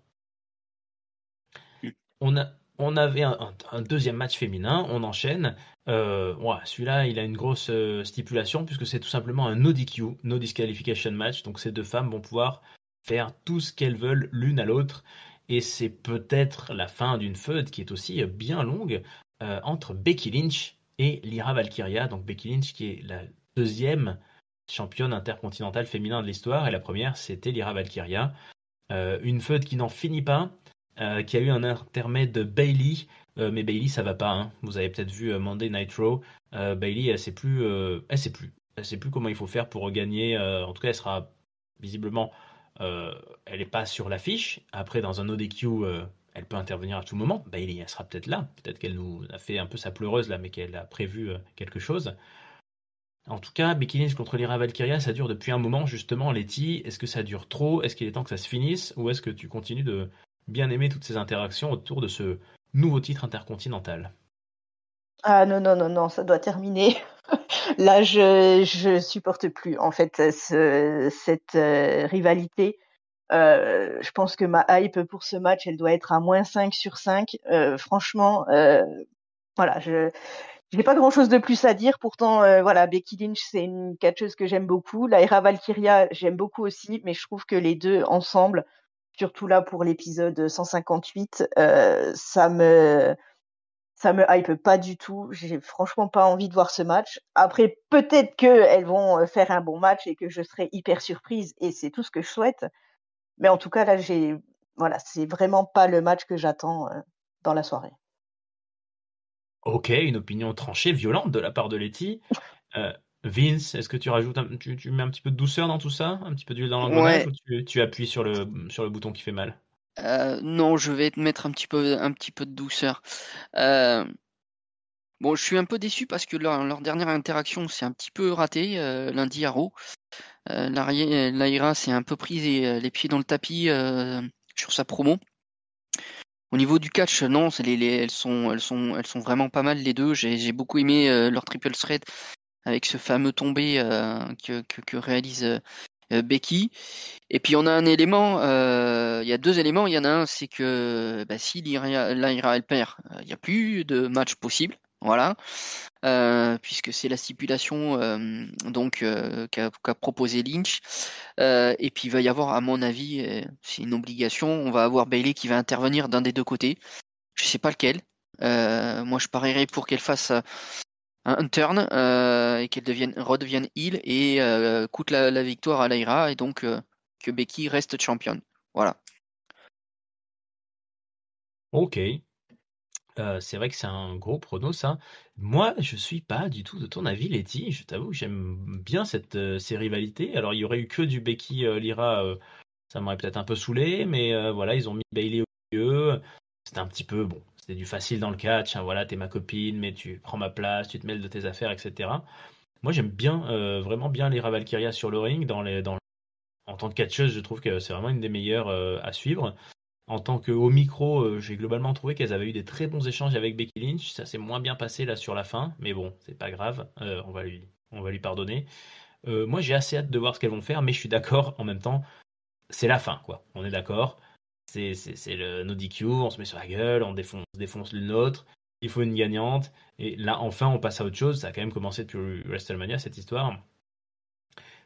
On avait un deuxième match féminin, on enchaîne. Ouais, celui-là, il a une grosse stipulation puisque c'est tout simplement un no DQ, no disqualification match. Donc ces deux femmes vont pouvoir faire tout ce qu'elles veulent l'une à l'autre. Et c'est peut-être la fin d'une feud qui est aussi bien longue entre Becky Lynch et Lyra Valkyria. Donc Becky Lynch qui est la deuxième championne intercontinentale féminin de l'histoire et la première c'était Lyra Valkyria. Une feud qui n'en finit pas, qui a eu un intermède de Bayley, mais Bayley ça va pas, hein. Vous avez peut-être vu Monday Night Raw. Bayley elle sait plus comment il faut faire pour gagner. En tout cas, elle sera visiblement, elle est pas sur l'affiche. Après, dans un ODQ, elle peut intervenir à tout moment. Bayley, elle sera peut-être là. Peut-être qu'elle nous a fait un peu sa pleureuse là, mais qu'elle a prévu quelque chose. En tout cas, Becky Lynch contre Lyra Valkyria, ça dure depuis un moment justement. Letty, est-ce que ça dure trop? Est-ce qu'il est temps que ça se finisse? Ou est-ce que tu continues de bien aimer toutes ces interactions autour de ce nouveau titre intercontinental? Ah non, non, non, non, ça doit terminer. Là, je supporte plus, en fait, cette rivalité. Je pense que ma hype pour ce match, elle doit être à -5/5. Franchement, voilà, je n'ai pas grand-chose de plus à dire. Pourtant, voilà, Becky Lynch, c'est une catcheuse que j'aime beaucoup. Lyra Valkyria, j'aime beaucoup aussi, mais je trouve que les deux ensemble, surtout là pour l'épisode 158, ça me hype pas du tout. J'ai franchement pas envie de voir ce match. Après, peut-être qu'elles vont faire un bon match et que je serai hyper surprise et c'est tout ce que je souhaite. Mais en tout cas, là, voilà, c'est vraiment pas le match que j'attends dans la soirée. Ok, une opinion tranchée, violente de la part de Letty. Euh, Vince, est-ce que tu rajoutes tu mets un petit peu de douceur dans tout ça? Un petit peu d'huile dans l'engrenage Ouais, ou tu appuies sur le bouton qui fait mal? non, je vais te mettre un petit peu de douceur. Euh, bon, je suis un peu déçu parce que leur dernière interaction s'est un petit peu ratée lundi à Raw. Lyra s'est un peu pris les pieds dans le tapis sur sa promo. Au niveau du catch, non, elles sont vraiment pas mal les deux. J'ai beaucoup aimé leur triple threat avec ce fameux tombé que réalise Becky. Et puis on a un élément, il y a deux éléments. Il y en a un, c'est que bah, si Lyra elle perd, il n'y a plus de match possible. Voilà. Puisque c'est la stipulation qu'a proposé Lynch. Et puis il va y avoir, à mon avis, c'est une obligation, on va avoir Bayley qui va intervenir d'un des deux côtés. Je sais pas lequel. Moi je parierais pour qu'elle fasse un turn et qu'elle redevienne heel et coûte la victoire à Lyra et donc que Becky reste championne. Voilà. Ok. C'est vrai que c'est un gros prono, ça. Moi, je suis pas du tout de ton avis, Letty. Je t'avoue que j'aime bien ces rivalités. Alors, il y aurait eu que du Becky Lyra, ça m'aurait peut-être un peu saoulé, mais voilà, ils ont mis Bailey au milieu. C'était un petit peu bon. C'était du facile dans le catch. Hein, voilà, t'es ma copine, mais tu prends ma place, tu te mêles de tes affaires, etc. Moi, j'aime bien, vraiment bien Lyra Valkyria sur le ring. En tant que catcheuse, je trouve que c'est vraiment une des meilleures à suivre. En tant qu'au micro, j'ai globalement trouvé qu'elles avaient eu des très bons échanges avec Becky Lynch. Ça s'est moins bien passé là sur la fin, mais bon, c'est pas grave, on va lui pardonner. Moi, j'ai assez hâte de voir ce qu'elles vont faire, mais je suis d'accord en même temps, c'est la fin, quoi. On est d'accord. C'est le no DQ, on se met sur la gueule, on se défonce l'une l'autre. Il faut une gagnante. Et là, enfin, on passe à autre chose. Ça a quand même commencé depuis WrestleMania, cette histoire.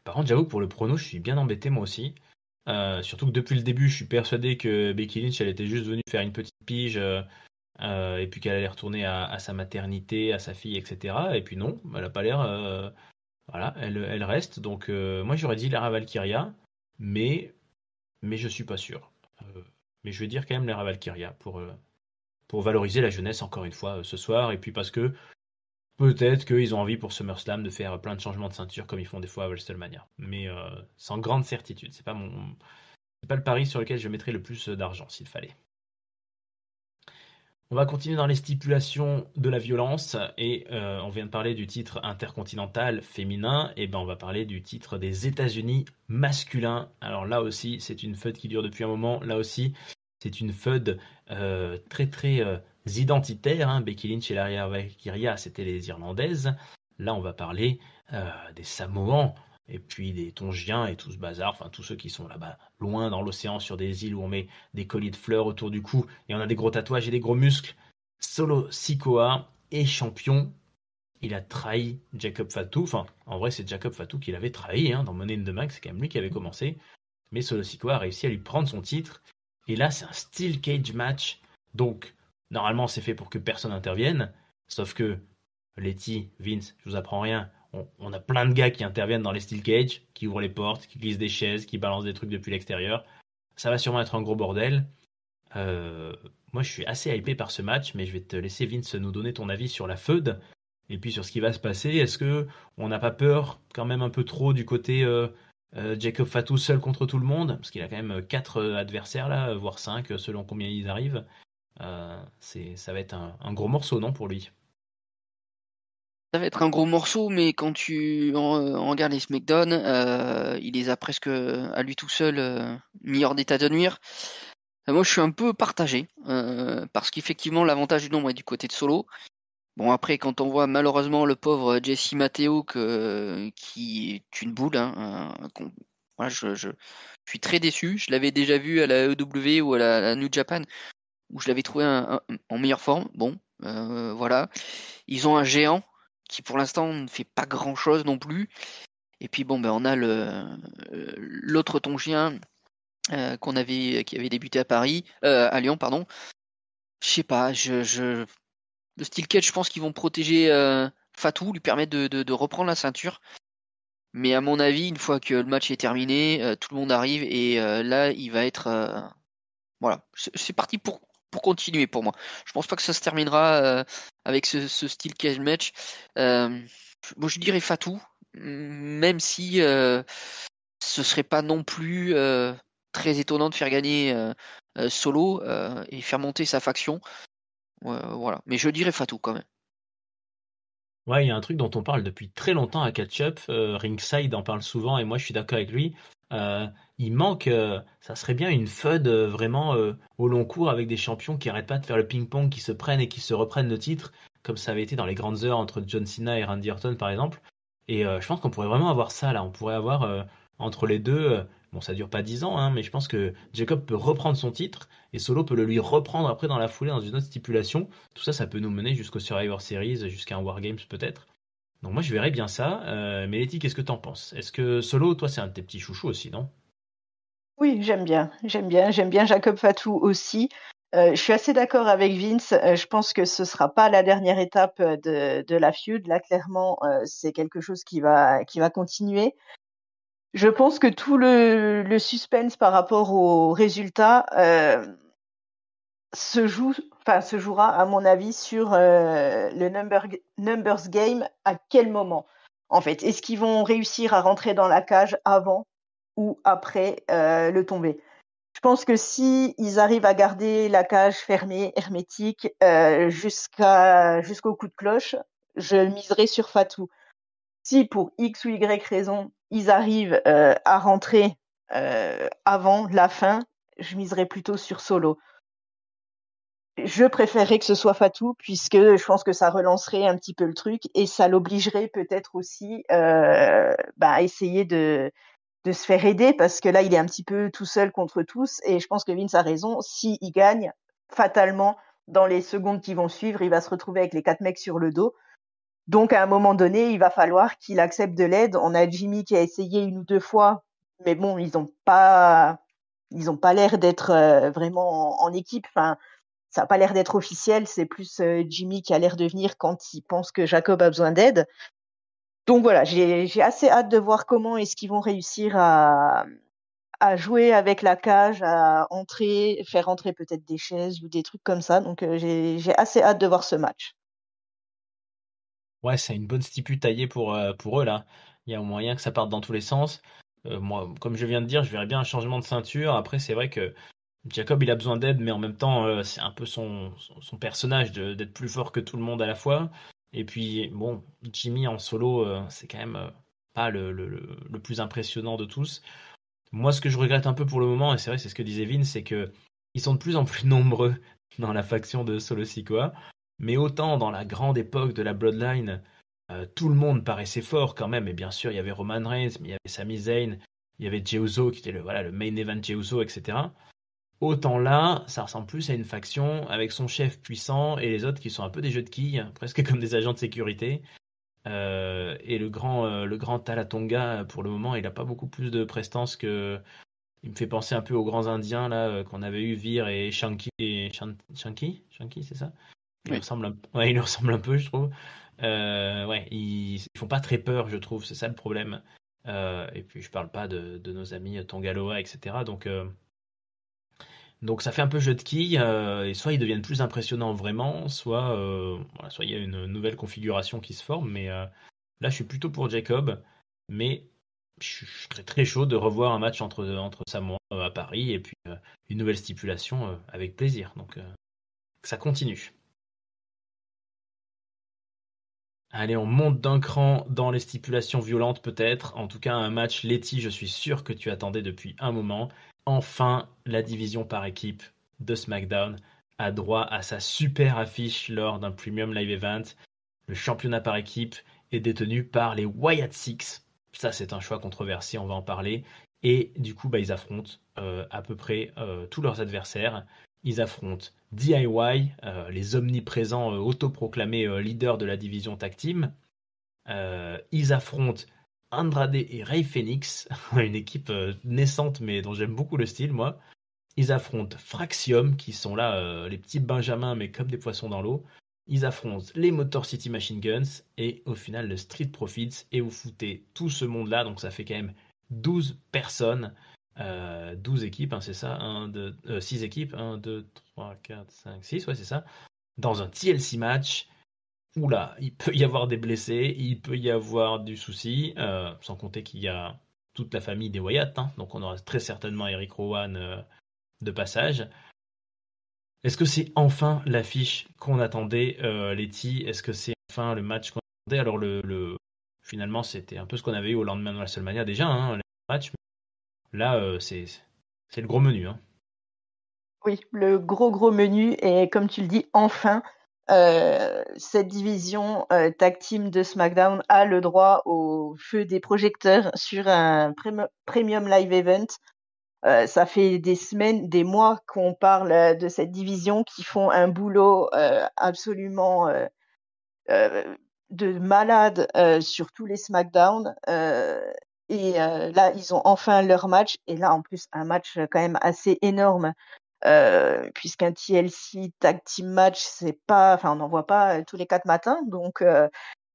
Par contre, j'avoue que pour le prono, je suis bien embêté moi aussi. Surtout que depuis le début, je suis persuadé que Becky Lynch, elle était juste venue faire une petite pige et puis qu'elle allait retourner à sa maternité, à sa fille, etc. Et puis non, elle a pas l'air. Voilà, elle reste. Donc moi, j'aurais dit Lara Valkyria, mais, mais je suis pas sûr. Mais je vais dire quand même Lara Valkyria pour valoriser la jeunesse encore une fois ce soir. Et puis parce que peut-être qu'ils ont envie pour SummerSlam de faire plein de changements de ceinture comme ils font des fois à WrestleMania. Mais sans grande certitude. C'est pas le pari sur lequel je mettrais le plus d'argent s'il fallait. On va continuer dans les stipulations de la violence et on vient de parler du titre intercontinental féminin et ben on va parler du titre des États-Unis masculin. Alors là aussi c'est une feud qui dure depuis un moment. Là aussi c'est une feud très très identitaire. Hein. Becky Lynch et Lyra Valkyria c'était les Irlandaises. Là on va parler des Samoans et puis des Tongiens et tout ce bazar, enfin tous ceux qui sont là-bas, loin dans l'océan sur des îles où on met des colliers de fleurs autour du cou et on a des gros tatouages et des gros muscles. Solo Sikoa est champion. Il a trahi Jacob Fatu. Enfin, en vrai, c'est Jacob Fatu qui l'avait trahi hein, dans Money in the Bank. C'est quand même lui qui avait commencé. Mais Solo Sikoa a réussi à lui prendre son titre. Et là, c'est un Steel Cage match. Donc, normalement, c'est fait pour que personne n'intervienne. Sauf que Letty, Vince, je vous apprends rien. On a plein de gars qui interviennent dans les Steel Cage, qui ouvrent les portes, qui glissent des chaises, qui balancent des trucs depuis l'extérieur. Ça va sûrement être un gros bordel. Euh, Moi, je suis assez hypé par ce match, mais je vais te laisser, Vince, nous donner ton avis sur la feud et puis sur ce qui va se passer. Est-ce que on n'a pas peur, quand même un peu trop, du côté Jacob Fatou seul contre tout le monde, parce qu'il a quand même 4 adversaires là, voire 5 selon combien ils arrivent. Ça va être un gros morceau, non, pour lui? Ça va être un gros morceau, mais quand tu en regardes les SmackDown, il les a presque à lui tout seul mis hors d'état de nuire. Moi, je suis un peu partagé, parce qu'effectivement, l'avantage du nombre est du côté de Solo. Bon, après, quand on voit malheureusement le pauvre Jesse Mateo qui est une boule, hein, voilà, je suis très déçu. Je l'avais déjà vu à la EW ou à la New Japan, où je l'avais trouvé en meilleure forme. Bon, voilà. Ils ont un géant qui pour l'instant ne fait pas grand-chose non plus. Et puis bon, ben on a l'autre Tongien qui avait débuté à Paris, à Lyon, pardon. Je sais pas, le Steel Cage, je pense qu'ils vont protéger Fatou, lui permettre de reprendre la ceinture. Mais à mon avis, une fois que le match est terminé, tout le monde arrive et là, il va être voilà, c'est parti pour continuer pour moi. Je pense pas que ça se terminera avec ce Steel Cage match. Euh, Bon, je dirais Fatou, même si ce serait pas non plus très étonnant de faire gagner Solo et faire monter sa faction. Voilà, mais je dirais Fatou quand même. Ouais, il y a un truc dont on parle depuis très longtemps à Catch Up, Ringside en parle souvent et moi je suis d'accord avec lui. Euh, il manque, ça serait bien une feud vraiment au long cours avec des champions qui arrêtent pas de faire le ping-pong, qui se prennent et qui se reprennent le titre, comme ça avait été dans les grandes heures entre John Cena et Randy Orton par exemple. Et je pense qu'on pourrait vraiment avoir ça là, on pourrait avoir entre les deux, bon ça dure pas 10 ans, hein, mais je pense que Jacob peut reprendre son titre et Solo peut le lui reprendre après dans la foulée dans une autre stipulation. Tout ça, ça peut nous mener jusqu'au Survivor Series, jusqu'à un War Games peut-être. Donc moi, je verrais bien ça. Mais Letty, qu'est-ce que t'en penses? Est-ce que Solo, toi, c'est un de tes petits chouchous aussi, non? Oui, j'aime bien Jacob Fatou aussi. Je suis assez d'accord avec Vince. Je pense que ce sera pas la dernière étape de la feud. Là, clairement, c'est quelque chose qui va continuer. Je pense que tout le suspense par rapport aux résultats se jouera, à mon avis, sur le numbers game. À quel moment, en fait, est-ce qu'ils vont réussir à rentrer dans la cage avant ou après le tombé? Je pense que si ils arrivent à garder la cage fermée, hermétique, jusqu'au coup de cloche, je miserai sur Fatou. Si pour X ou Y raison, ils arrivent à rentrer avant la fin, je miserais plutôt sur Solo. Je préférerais que ce soit Fatou, puisque je pense que ça relancerait un petit peu le truc et ça l'obligerait peut-être aussi à essayer de se faire aider, parce que là, il est un petit peu tout seul contre tous. Et je pense que Vince a raison. S'il gagne, fatalement, dans les secondes qui vont suivre, il va se retrouver avec les 4 mecs sur le dos. Donc, à un moment donné, il va falloir qu'il accepte de l'aide. On a Jimmy qui a essayé 1 ou 2 fois, mais bon, ils ont pas l'air d'être vraiment en équipe. Enfin, ça a pas l'air d'être officiel. C'est plus Jimmy qui a l'air de venir quand il pense que Jacob a besoin d'aide. Donc voilà, j'ai assez hâte de voir comment est-ce qu'ils vont réussir à jouer avec la cage, à entrer, faire entrer peut-être des chaises ou des trucs comme ça. Donc j'ai assez hâte de voir ce match. Ouais, c'est une bonne stipu taillée pour eux, là. Il y a moyen que ça parte dans tous les sens. Moi, comme je viens de dire, je verrais bien un changement de ceinture. Après, c'est vrai que Jacob, il a besoin d'aide, mais en même temps, c'est un peu son personnage d'être plus fort que tout le monde à la fois. Et puis, bon, Jimmy en solo, c'est quand même pas le plus impressionnant de tous. Moi, ce que je regrette un peu pour le moment, et c'est vrai, c'est ce que disait Vin, c'est que ils sont de plus en plus nombreux dans la faction de Solo Sikoa. Mais autant dans la grande époque de la Bloodline, tout le monde paraissait fort quand même. Et bien sûr, il y avait Roman Reigns, mais il y avait Sami Zayn, il y avait Jey Uso qui était le main event Jey Uso, etc. Autant là, ça ressemble plus à une faction avec son chef puissant et les autres qui sont un peu des jeux de quilles, presque comme des agents de sécurité. Et le grand Talatonga, pour le moment, il a pas beaucoup plus de prestance que. Il me fait penser un peu aux grands Indiens là qu'on avait eu Vir et Shanky Shanky, c'est ça? Oui. Ouais, il lui ressemble un peu, je trouve. Ouais, ils font pas très peur, je trouve. C'est ça le problème. Et puis je parle pas de nos amis Tongaloa, etc. Donc ça fait un peu jeu de quilles, et soit ils deviennent plus impressionnants vraiment, soit voilà, soit il y a une nouvelle configuration qui se forme. Mais là, je suis plutôt pour Jacob, mais je serais très chaud de revoir un match entre Samoa à Paris et puis une nouvelle stipulation avec plaisir. Donc ça continue. Allez, on monte d'un cran dans les stipulations violentes peut-être. En tout cas, un match, Letty, je suis sûr que tu attendais depuis un moment. Enfin, la division par équipe de SmackDown a droit à sa super affiche lors d'un Premium Live Event. Le championnat par équipe est détenu par les Wyatt Six. Ça, c'est un choix controversé, on va en parler. Et du coup, ils affrontent à peu près tous leurs adversaires. Ils affrontent DIY, les omniprésents autoproclamés leaders de la division tag team. Ils affrontent Andrade et Rey Fenix, une équipe naissante mais dont j'aime beaucoup le style, moi. Ils affrontent Fraxium, qui sont là, les petits benjamins, mais comme des poissons dans l'eau. Ils affrontent les Motor City Machine Guns et au final le Street Profits. Et vous foutez tout ce monde-là, donc ça fait quand même 12 personnes, 12 équipes, hein, c'est ça, 6 équipes, 1, 2, 3, 4, 5, 6, ouais, c'est ça, dans un TLC match. Oula, il peut y avoir des blessés, il peut y avoir du souci, sans compter qu'il y a toute la famille des Wyatt, hein, donc on aura très certainement Eric Rowan de passage. Est-ce que c'est enfin l'affiche qu'on attendait, Letty? Est-ce que c'est enfin le match qu'on attendait? Alors finalement, c'était un peu ce qu'on avait eu au lendemain de WrestleMania déjà, hein, le match. Là, c'est le gros menu, hein. Oui, le gros menu et comme tu le dis, enfin, cette division tag team de SmackDown a le droit au feu des projecteurs sur un premium live event. Ça fait des semaines, des mois qu'on parle de cette division qui font un boulot absolument euh, de malade sur tous les SmackDown. Là, ils ont enfin leur match. Et là, en plus, un match quand même assez énorme. Puisqu'un TLC tag team match, c'est pas, enfin, on n'en voit pas tous les 4 matins. Donc,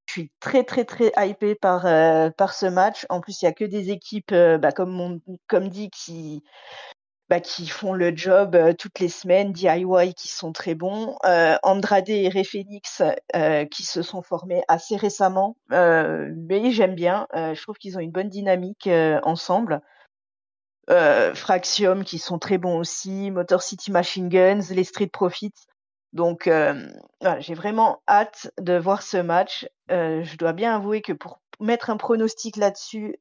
je suis très hypée par ce match. En plus, il y a que des équipes, comme dit, qui font le job toutes les semaines, DIY qui sont très bons, Andrade et Rey Fenix qui se sont formés assez récemment, mais j'aime bien, je trouve qu'ils ont une bonne dynamique ensemble. Fraxium qui sont très bons aussi, Motor City Machine Guns, les Street Profits. Donc voilà, j'ai vraiment hâte de voir ce match. Je dois bien avouer que pour mettre un pronostic là-dessus,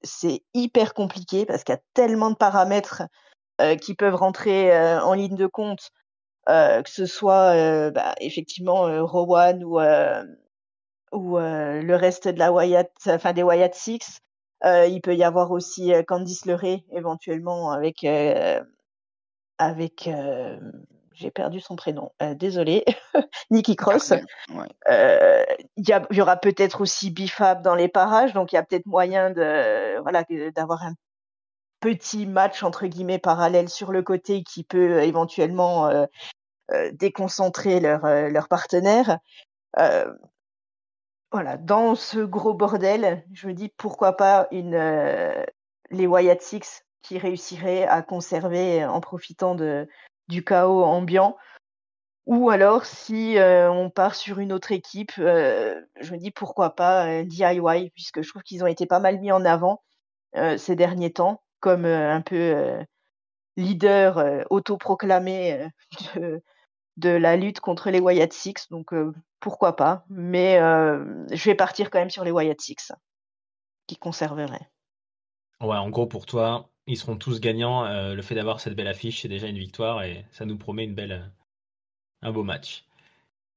c'est hyper compliqué parce qu'il y a tellement de paramètres qui peuvent rentrer en ligne de compte, que ce soit effectivement Rowan ou le reste de la Wyatt, enfin des Wyatt Six. Il peut y avoir aussi Candice LeRae éventuellement avec j'ai perdu son prénom, désolée, Nikki Cross. Ouais. Il y aura peut-être aussi Bifab dans les parages, donc il y a peut-être moyen d'avoir un petit match entre guillemets parallèle sur le côté qui peut éventuellement déconcentrer leur partenaire. Voilà, dans ce gros bordel, je me dis pourquoi pas les Wyatt Six qui réussiraient à conserver en profitant du chaos ambiant. Ou alors si on part sur une autre équipe, je me dis pourquoi pas DIY, puisque je trouve qu'ils ont été pas mal mis en avant ces derniers temps, comme un peu leader autoproclamé de la lutte contre les Wyatt Six, donc pourquoi pas. Mais je vais partir quand même sur les Wyatt Six, qui conserveraient. Ouais, en gros, pour toi, ils seront tous gagnants. Le fait d'avoir cette belle affiche, c'est déjà une victoire et ça nous promet un beau match.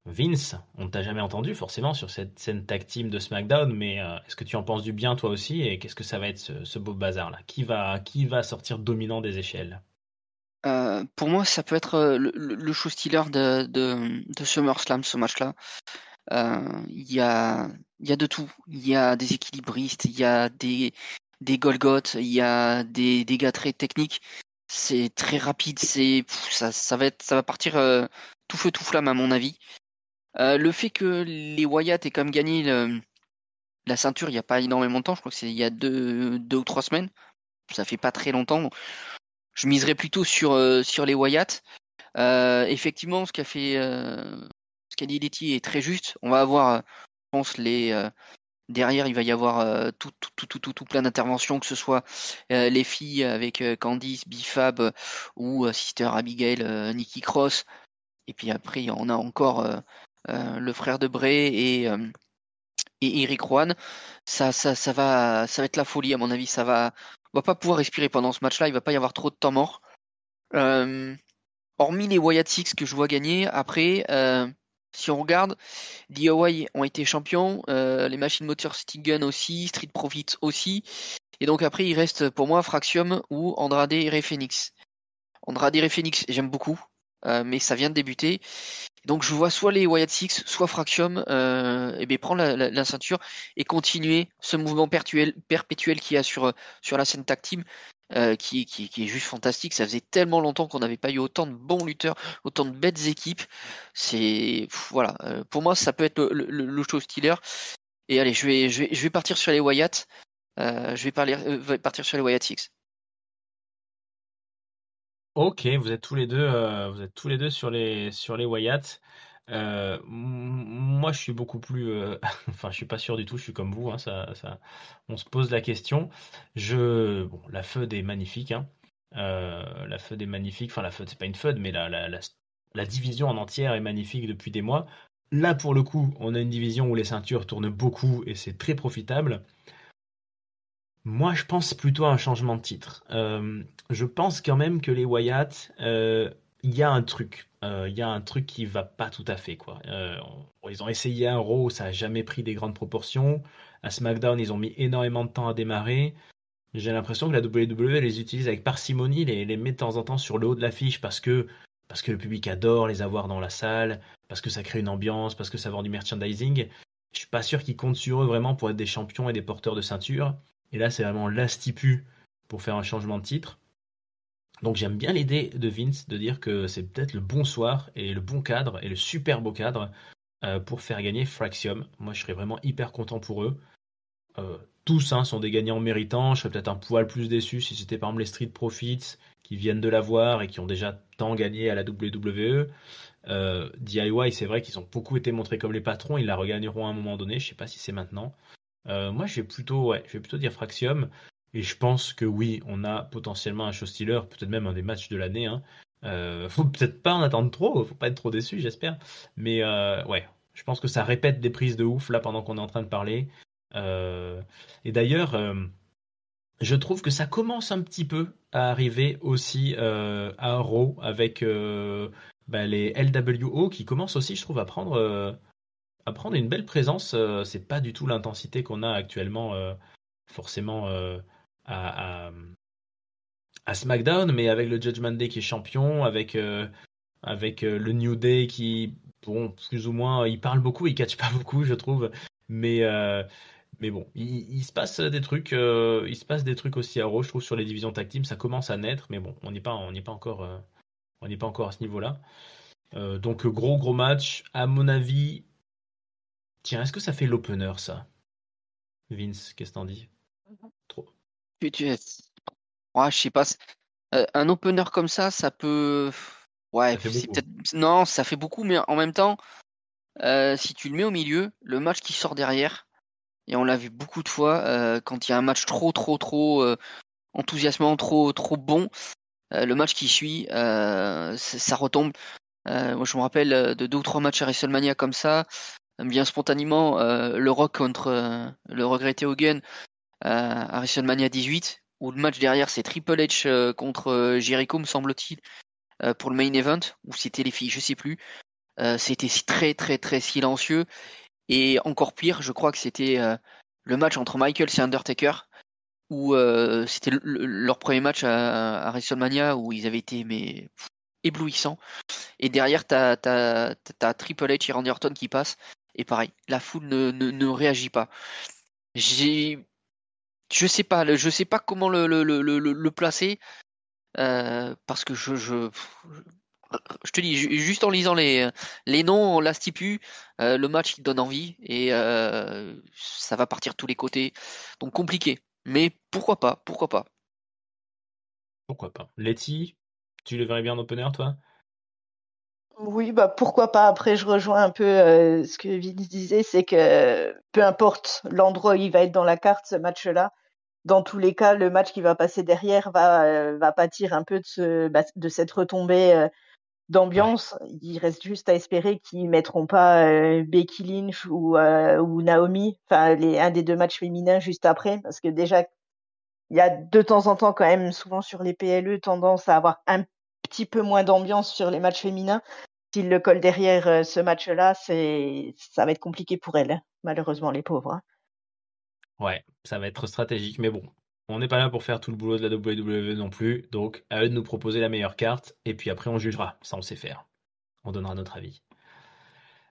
Vince, on ne t'a jamais entendu forcément sur cette scène tag team de SmackDown, mais est-ce que tu en penses du bien toi aussi et qu'est-ce que ça va être ce beau bazar là? Qui va sortir dominant des échelles? Pour moi, ça peut être le show stealer de SummerSlam, ce match-là. Il y a de tout. Il y a des équilibristes, il y a des Golgoth, il y a des gars très techniques. C'est très rapide, ça va partir tout feu tout flamme à mon avis. Le fait que les Wyatt aient quand même gagné la ceinture il n'y a pas énormément de temps, je crois que c'est il y a 2 ou 3 semaines, ça fait pas très longtemps. Donc je miserais plutôt sur les Wyatt. Effectivement, ce qu'a dit Letty est très juste. On va avoir, je pense, Derrière, il va y avoir tout plein d'interventions, que ce soit les filles avec Candice, Bifab ou Sister Abigail, Nikki Cross. Et puis après, on a encore le frère de Bray et Eric Rowan. Ça va être la folie, à mon avis. On va pas pouvoir respirer pendant ce match-là. Il va pas y avoir trop de temps mort. Euh, Hormis les Wyatt Six que je vois gagner, après, si on regarde, DIY ont été champions, les Machine Motor City Gun aussi, Street Profits aussi. Et donc après, il reste pour moi Fraxium ou Andrade et Rey Fenix. Andrade et Rey Fenix, j'aime beaucoup, mais ça vient de débuter. Donc je vois soit les Wyatt Six, soit Fraxium et bien prendre la ceinture et continuer ce mouvement perpétuel qu'il y a sur la scène tag team qui est juste fantastique. Ça faisait tellement longtemps qu'on n'avait pas eu autant de bons lutteurs, autant de belles équipes. Voilà. Pour moi, ça peut être le show stealer. Et allez, je vais partir sur les Wyatt. Partir sur les Wyatt Six. Ok, vous êtes tous les deux sur les Wyatt. Moi, je suis beaucoup plus, enfin, je suis pas sûr du tout. Je suis comme vous, hein, on se pose la question. Bon, la feud est magnifique, hein. La feud est magnifique. Enfin, la feud, c'est pas une feud, mais la division en entière est magnifique depuis des mois. Là, pour le coup, on a une division où les ceintures tournent beaucoup et c'est très profitable. Moi, je pense plutôt à un changement de titre. Je pense quand même que les Wyatt, il y a un truc. Il y a un truc qui va pas tout à fait, quoi. Ils ont essayé un Raw, ça a jamais pris des grandes proportions. À SmackDown, ils ont mis énormément de temps à démarrer. J'ai l'impression que la WWE les utilise avec parcimonie, les met de temps en temps sur le haut de l'affiche parce que le public adore les avoir dans la salle, parce que ça crée une ambiance, parce que ça vend du merchandising. Je suis pas sûr qu'ils comptent sur eux vraiment pour être des champions et des porteurs de ceinture. Et là, c'est vraiment l'instipu pour faire un changement de titre. Donc j'aime bien l'idée de Vince de dire que c'est peut-être le bon soir et le bon cadre et le super beau cadre pour faire gagner Fraxium. Moi, je serais vraiment hyper content pour eux. Tous sont des gagnants méritants. Je serais peut-être un poil plus déçu si c'était par exemple les Street Profits qui viennent de l'avoir et qui ont déjà tant gagné à la WWE. DIY, c'est vrai qu'ils ont beaucoup été montrés comme les patrons. Ils la regagneront à un moment donné. Je sais pas si c'est maintenant. Moi, je vais plutôt dire Fraxium. Et je pense que oui, on a potentiellement un show stealer, peut-être même un des matchs de l'année, hein. Faut peut-être pas en attendre trop, faut pas être trop déçu, j'espère. Mais ouais, je pense que ça répète des prises de ouf là pendant qu'on est en train de parler. Et d'ailleurs, je trouve que ça commence un petit peu à arriver aussi à Raw avec les LWO qui commencent aussi, je trouve, à prendre une belle présence. C'est pas du tout l'intensité qu'on a actuellement, forcément, à, à- à SmackDown, mais avec le Judgment Day qui est champion, avec le New Day qui, bon, plus ou moins, il parle beaucoup, il catch pas beaucoup, je trouve. Mais, euh, mais bon, il se passe des trucs, il se passe des trucs aussi à Raw, je trouve, sur les divisions tag team, ça commence à naître, mais bon, on n'est pas encore à ce niveau-là. Donc gros match, à mon avis. Tiens, est-ce que ça fait l'opener, ça? Vince, qu'est-ce que t'en dis? Trop. Tu, tu- Ouais, je sais pas. Un opener comme ça peut. Ouais, Ça fait c'est beaucoup. peut-être. Non, ça fait beaucoup, mais en même temps, si tu le mets au milieu, le match qui sort derrière, et on l'a vu beaucoup de fois, quand il y a un match trop enthousiasmant, trop bon, le match qui suit, ça retombe. Moi, je me rappelle de 2 ou 3 matchs à WrestleMania comme ça, bien spontanément, le Rock contre le regretté Hogan à WrestleMania 18, où le match derrière c'est Triple H contre Jericho, me semble-t-il, pour le main event, ou c'était les filles, je sais plus. C'était très silencieux. Et encore pire, je crois que c'était le match entre Michaels et Undertaker, où c'était leur premier match à WrestleMania, où ils avaient été éblouissants. Et derrière, t'as Triple H et Randy Orton qui passent. Et pareil, la foule ne réagit pas. J'ai, je sais pas comment le placer, parce que je te dis, juste en lisant les noms, la stipu, le match il donne envie et ça va partir de tous les côtés. Donc compliqué. Mais pourquoi pas. Pourquoi pas? Letty, tu le verrais bien en opener, toi? Oui, bah pourquoi pas. Après, je rejoins un peu ce que Vince disait, c'est que peu importe l'endroit où il va être dans la carte, ce match-là, dans tous les cas, le match qui va passer derrière va pâtir un peu de cette retombée Ouais. d'ambiance. Il reste juste à espérer qu'ils mettront pas Becky Lynch ou Naomi, enfin un des deux matchs féminins juste après, parce que déjà il y a de temps en temps quand même souvent sur les PLE tendance à avoir un petit peu moins d'ambiance sur les matchs féminins. S'ils le collent derrière ce match-là, ça va être compliqué pour elles, hein, malheureusement les pauvres, hein. Ouais, ça va être stratégique, mais bon, on n'est pas là pour faire tout le boulot de la WWE non plus, donc à eux de nous proposer la meilleure carte, et puis après on jugera, ça on sait faire, on donnera notre avis.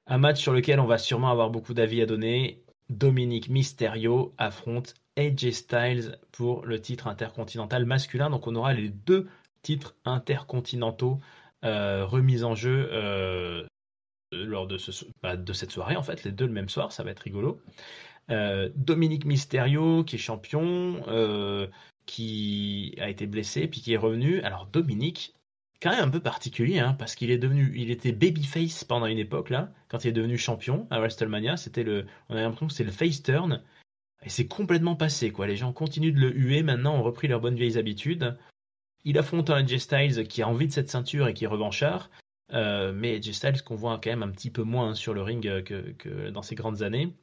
Un match sur lequel on va sûrement avoir beaucoup d'avis à donner, Dominic Mysterio affronte AJ Styles pour le titre intercontinental masculin, donc on aura les deux titres intercontinentaux remis en jeu lors de cette soirée, en fait, les deux le même soir, ça va être rigolo. Dominic Mysterio, qui est champion, qui a été blessé, puis qui est revenu. Alors Dominic, quand même un peu particulier, hein, parce il était babyface pendant une époque là, quand il est devenu champion à WrestleMania. On a l'impression que c'est le face turn, et c'est complètement passé quoi. Les gens continuent de le huer, maintenant ont repris leurs bonnes vieilles habitudes. Il affronte un AJ Styles qui a envie de cette ceinture et qui est revanchard. Mais AJ Styles qu'on voit quand même un petit peu moins hein, sur le ring que dans ses grandes années.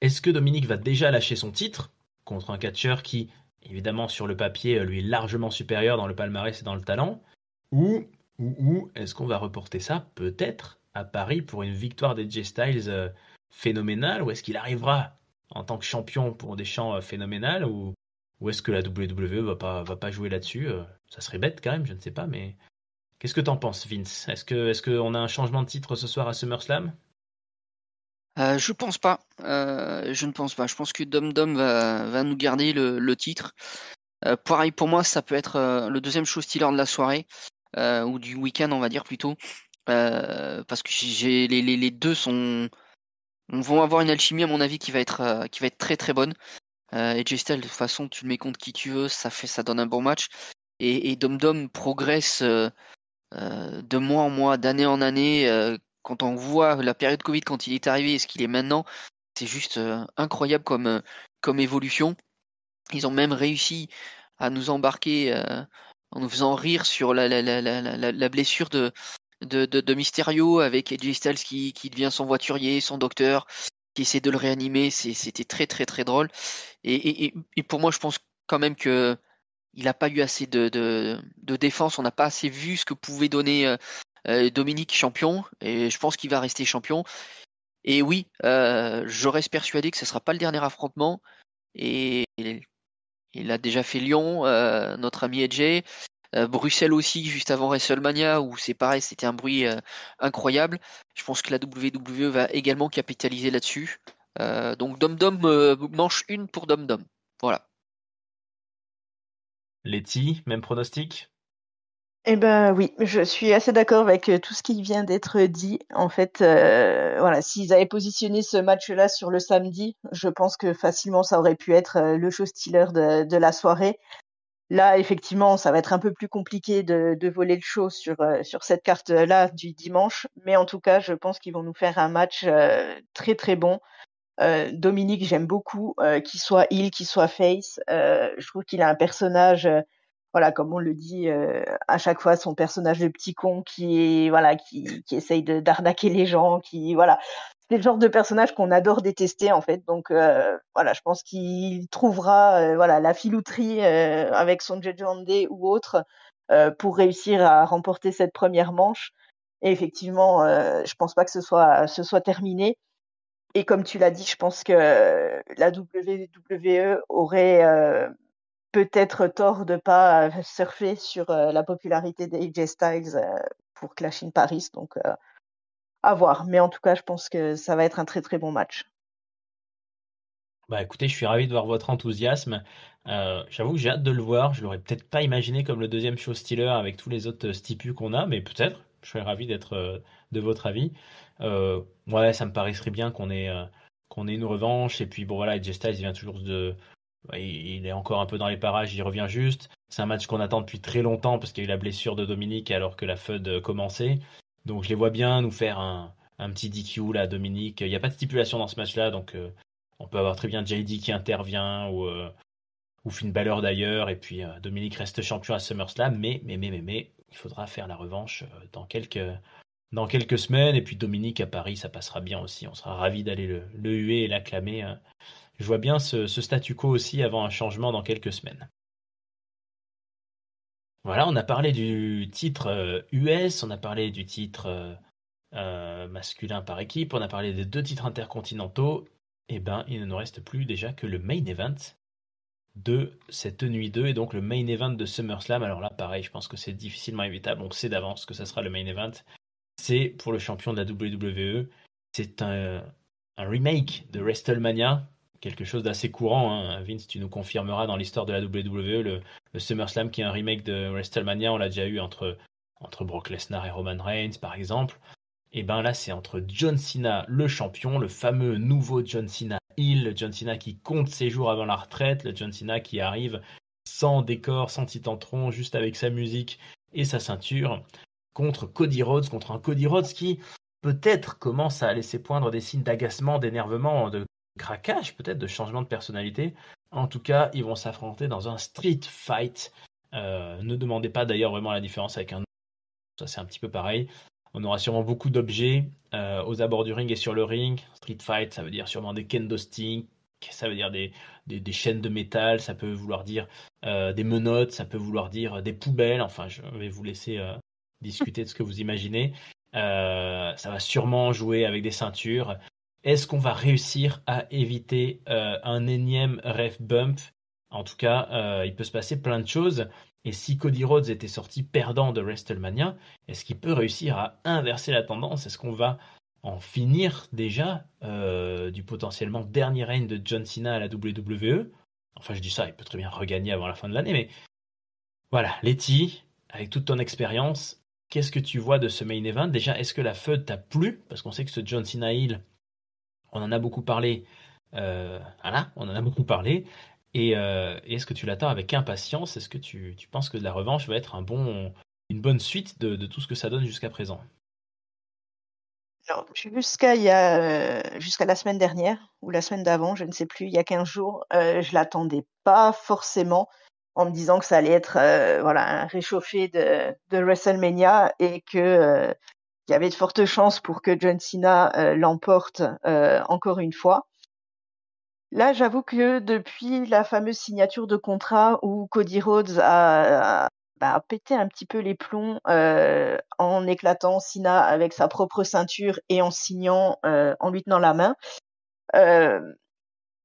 Est-ce que Dominique va déjà lâcher son titre contre un catcheur qui, évidemment, sur le papier, lui est largement supérieur dans le palmarès et dans le talent? Ou, ou est-ce qu'on va reporter ça peut-être à Paris pour une victoire d'AJ Styles phénoménale? Ou est-ce qu'il arrivera en tant que champion pour des champs phénoménales? Ou est-ce que la WWE va pas jouer là-dessus? Ça serait bête quand même, je ne sais pas, mais qu'est-ce que t'en penses, Vince? Est-ce qu'on a un changement de titre ce soir à SummerSlam? Je pense pas. Je ne pense pas. Je pense que Dom Dom va nous garder le titre. Pareil pour moi, ça peut être le deuxième show stealer de la soirée ou du week-end, on va dire plutôt, parce que les deux vont avoir une alchimie à mon avis qui va être très très bonne. AJ Styles, de toute façon, tu le mets contre qui tu veux, ça donne un bon match. Et Dom Dom progresse de mois en mois, d'année en année. Quand on voit la période Covid, quand il est arrivé et ce qu'il est maintenant, c'est juste incroyable comme évolution. Ils ont même réussi à nous embarquer en nous faisant rire sur la blessure de Mysterio avec AJ Styles qui devient son voiturier, son docteur, qui essaie de le réanimer. C'était très très très drôle. Et pour moi, je pense quand même que il n'a pas eu assez de défense. On n'a pas assez vu ce que pouvait donner Dominique champion. Et je pense qu'il va rester champion. Et oui, je reste persuadé que ce ne sera pas le dernier affrontement. Et il a déjà fait Lyon, notre ami AJ. Bruxelles aussi, juste avant WrestleMania, où c'est pareil, c'était un bruit incroyable. Je pense que la WWE va également capitaliser là-dessus. Donc Dom Dom, manche une pour Dom Dom. Voilà. Letty, même pronostic? Eh ben oui, je suis assez d'accord avec tout ce qui vient d'être dit. En fait, voilà, s'ils avaient positionné ce match-là sur le samedi, je pense que facilement ça aurait pu être le show stealer de la soirée. Là, effectivement, ça va être un peu plus compliqué de voler le show sur cette carte-là du dimanche, mais en tout cas, je pense qu'ils vont nous faire un match très très bon. Dominique, j'aime beaucoup, qu'il soit heel, qu'il soit face. Je trouve qu'il a un personnage, voilà, comme on le dit à chaque fois, son personnage de petit con qui est, voilà, qui essaye d'arnaquer les gens, qui, voilà, c'est le genre de personnage qu'on adore détester en fait. Donc voilà, je pense qu'il trouvera, voilà, la filouterie avec son Judgment Day ou autre pour réussir à remporter cette première manche. Et effectivement, je pense pas que ce soit terminé. Et comme tu l'as dit, je pense que la WWE aurait peut-être tort de pas surfer sur la popularité d'AJ Styles pour Clash in Paris. Donc, à voir. Mais en tout cas, je pense que ça va être un très très bon match. Bah écoutez, je suis ravi de voir votre enthousiasme. J'avoue que j'ai hâte de le voir. Je l'aurais peut-être pas imaginé comme le deuxième show stealer avec tous les autres stipus qu'on a, mais peut-être. Je serais ravi d'être de votre avis. Ouais, ça me paraîtrait bien qu'on ait une revanche. Et puis bon voilà, AJ Styles, il vient toujours de, ouais, il est encore un peu dans les parages, il revient juste. C'est un match qu'on attend depuis très longtemps parce qu'il y a eu la blessure de Dominique alors que la feud commençait. Donc je les vois bien nous faire un petit DQ là, Dominique. Il n'y a pas de stipulation dans ce match-là, donc on peut avoir très bien JD qui intervient ou Finn Balor d'ailleurs, et puis Dominique reste champion à SummerSlam, mais, il faudra faire la revanche dans quelques semaines, et puis Dominique à Paris, ça passera bien aussi. On sera ravis d'aller le huer et l'acclamer. Je vois bien ce statu quo aussi avant un changement dans quelques semaines. Voilà, on a parlé du titre US, on a parlé du titre masculin par équipe, on a parlé des 2 titres intercontinentaux. Eh ben, il ne nous reste plus déjà que le main event de cette nuit 2 et donc le main event de SummerSlam. Alors là, pareil, je pense que c'est difficilement évitable. On sait d'avance que ça sera le main event. C'est pour le champion de la WWE. C'est un remake de WrestleMania, quelque chose d'assez courant, hein. Vince, tu nous confirmeras dans l'histoire de la WWE, le SummerSlam qui est un remake de WrestleMania, on l'a déjà eu entre Brock Lesnar et Roman Reigns, par exemple. Et ben là, c'est entre John Cena, le champion, le fameux nouveau John Cena heel, le John Cena qui compte ses jours avant la retraite, le John Cena qui arrive sans décor, sans titantron, juste avec sa musique et sa ceinture, contre Cody Rhodes, contre un Cody Rhodes qui peut-être commence à laisser poindre des signes d'agacement, d'énervement, de craquage, peut-être de changement de personnalité. En tout cas, ils vont s'affronter dans un street fight. Ne demandez pas d'ailleurs vraiment la différence avec un autre, ça c'est un petit peu pareil. On aura sûrement beaucoup d'objets aux abords du ring et sur le ring. Street fight, ça veut dire sûrement des kendo sticks, ça veut dire des chaînes de métal, ça peut vouloir dire des menottes, ça peut vouloir dire des poubelles. Enfin, je vais vous laisser discuter de ce que vous imaginez. Ça va sûrement jouer avec des ceintures. Est-ce qu'on va réussir à éviter un énième ref bump? En tout cas, il peut se passer plein de choses. Et si Cody Rhodes était sorti perdant de WrestleMania, est-ce qu'il peut réussir à inverser la tendance? Est-ce qu'on va en finir déjà du potentiellement dernier règne de John Cena à la WWE? Enfin, je dis ça, il peut très bien regagner avant la fin de l'année, mais voilà, Letty, avec toute ton expérience, qu'est-ce que tu vois de ce main event? Déjà, est-ce que la feud t'a plu? Parce qu'on sait que ce John Cena heel, on en a beaucoup parlé. Voilà, on en a beaucoup parlé. Et est-ce que tu l'attends avec impatience? Est-ce que tu penses que la revanche va être une bonne suite de tout ce que ça donne jusqu'à présent? Alors, jusqu'à la semaine dernière ou la semaine d'avant, je ne sais plus, il y a 15 jours, je l'attendais pas forcément en me disant que ça allait être voilà, un réchauffé de WrestleMania et que il y avait de fortes chances pour que John Cena l'emporte encore une fois. Là, j'avoue que depuis la fameuse signature de contrat où Cody Rhodes a pété un petit peu les plombs en éclatant Cena avec sa propre ceinture et en signant, en lui tenant la main. Euh,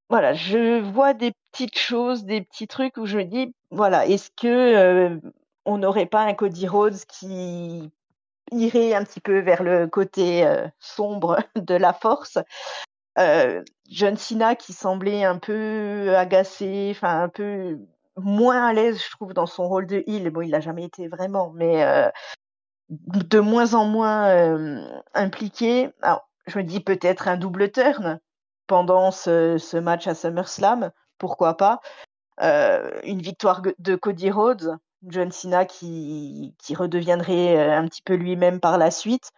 voilà, je vois des petites choses, des petits trucs où je me dis, voilà, est-ce que on n'aurait pas un Cody Rhodes qui irait un petit peu vers le côté sombre de la force? John Cena qui semblait un peu agacé, enfin un peu moins à l'aise, je trouve, dans son rôle de heel. Bon, il l'a jamais été vraiment, mais de moins en moins impliqué. Alors, je me dis peut-être un double turn pendant ce match à SummerSlam, pourquoi pas. Une victoire de Cody Rhodes, John Cena qui redeviendrait un petit peu lui-même par la suite,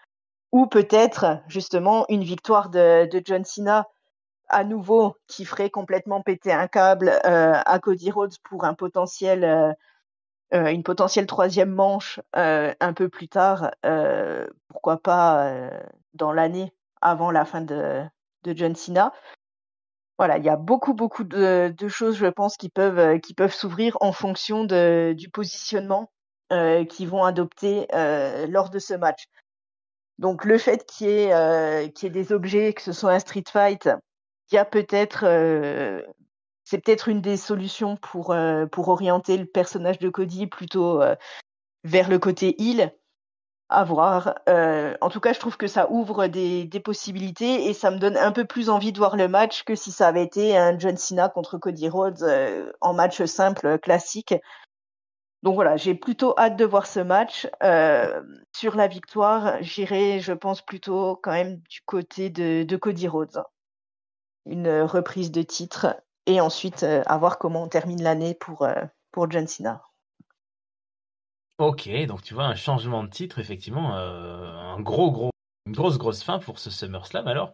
ou peut-être justement une victoire de John Cena à nouveau qui ferait complètement péter un câble à Cody Rhodes pour une potentielle troisième manche un peu plus tard, pourquoi pas dans l'année avant la fin de John Cena. Voilà, il y a beaucoup de choses, je pense, qui peuvent s'ouvrir en fonction du positionnement qu'ils vont adopter lors de ce match. Donc le fait qu'il y ait des objets, que ce soit un street fight, il y a peut-être c'est peut-être une des solutions pour orienter le personnage de Cody plutôt vers le côté heel, à voir. En tout cas, je trouve que ça ouvre des possibilités et ça me donne un peu plus envie de voir le match que si ça avait été un John Cena contre Cody Rhodes en match simple classique. Donc voilà, j'ai plutôt hâte de voir ce match. Sur la victoire, j'irai, je pense, plutôt quand même du côté de Cody Rhodes. Une reprise de titre et ensuite à voir comment on termine l'année pour John Cena. Ok, donc tu vois un changement de titre, effectivement, une grosse fin pour ce SummerSlam alors.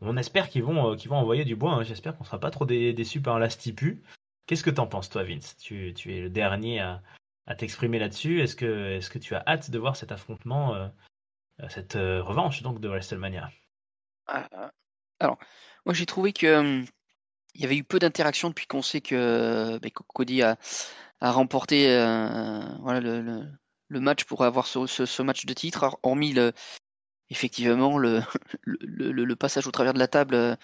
On espère qu'ils vont envoyer du bois, hein. J'espère qu'on sera pas trop déçus par la stipu. Qu'est-ce que t'en penses, toi, Vince? Tu es le dernier à t'exprimer là-dessus. Est-ce que tu as hâte de voir cet affrontement, cette revanche donc de WrestleMania? Ah, ah. Alors, moi j'ai trouvé que il y avait eu peu d'interactions depuis qu'on sait que Cody a remporté voilà, le match pour avoir ce match de titre, hormis effectivement le passage au travers de la table.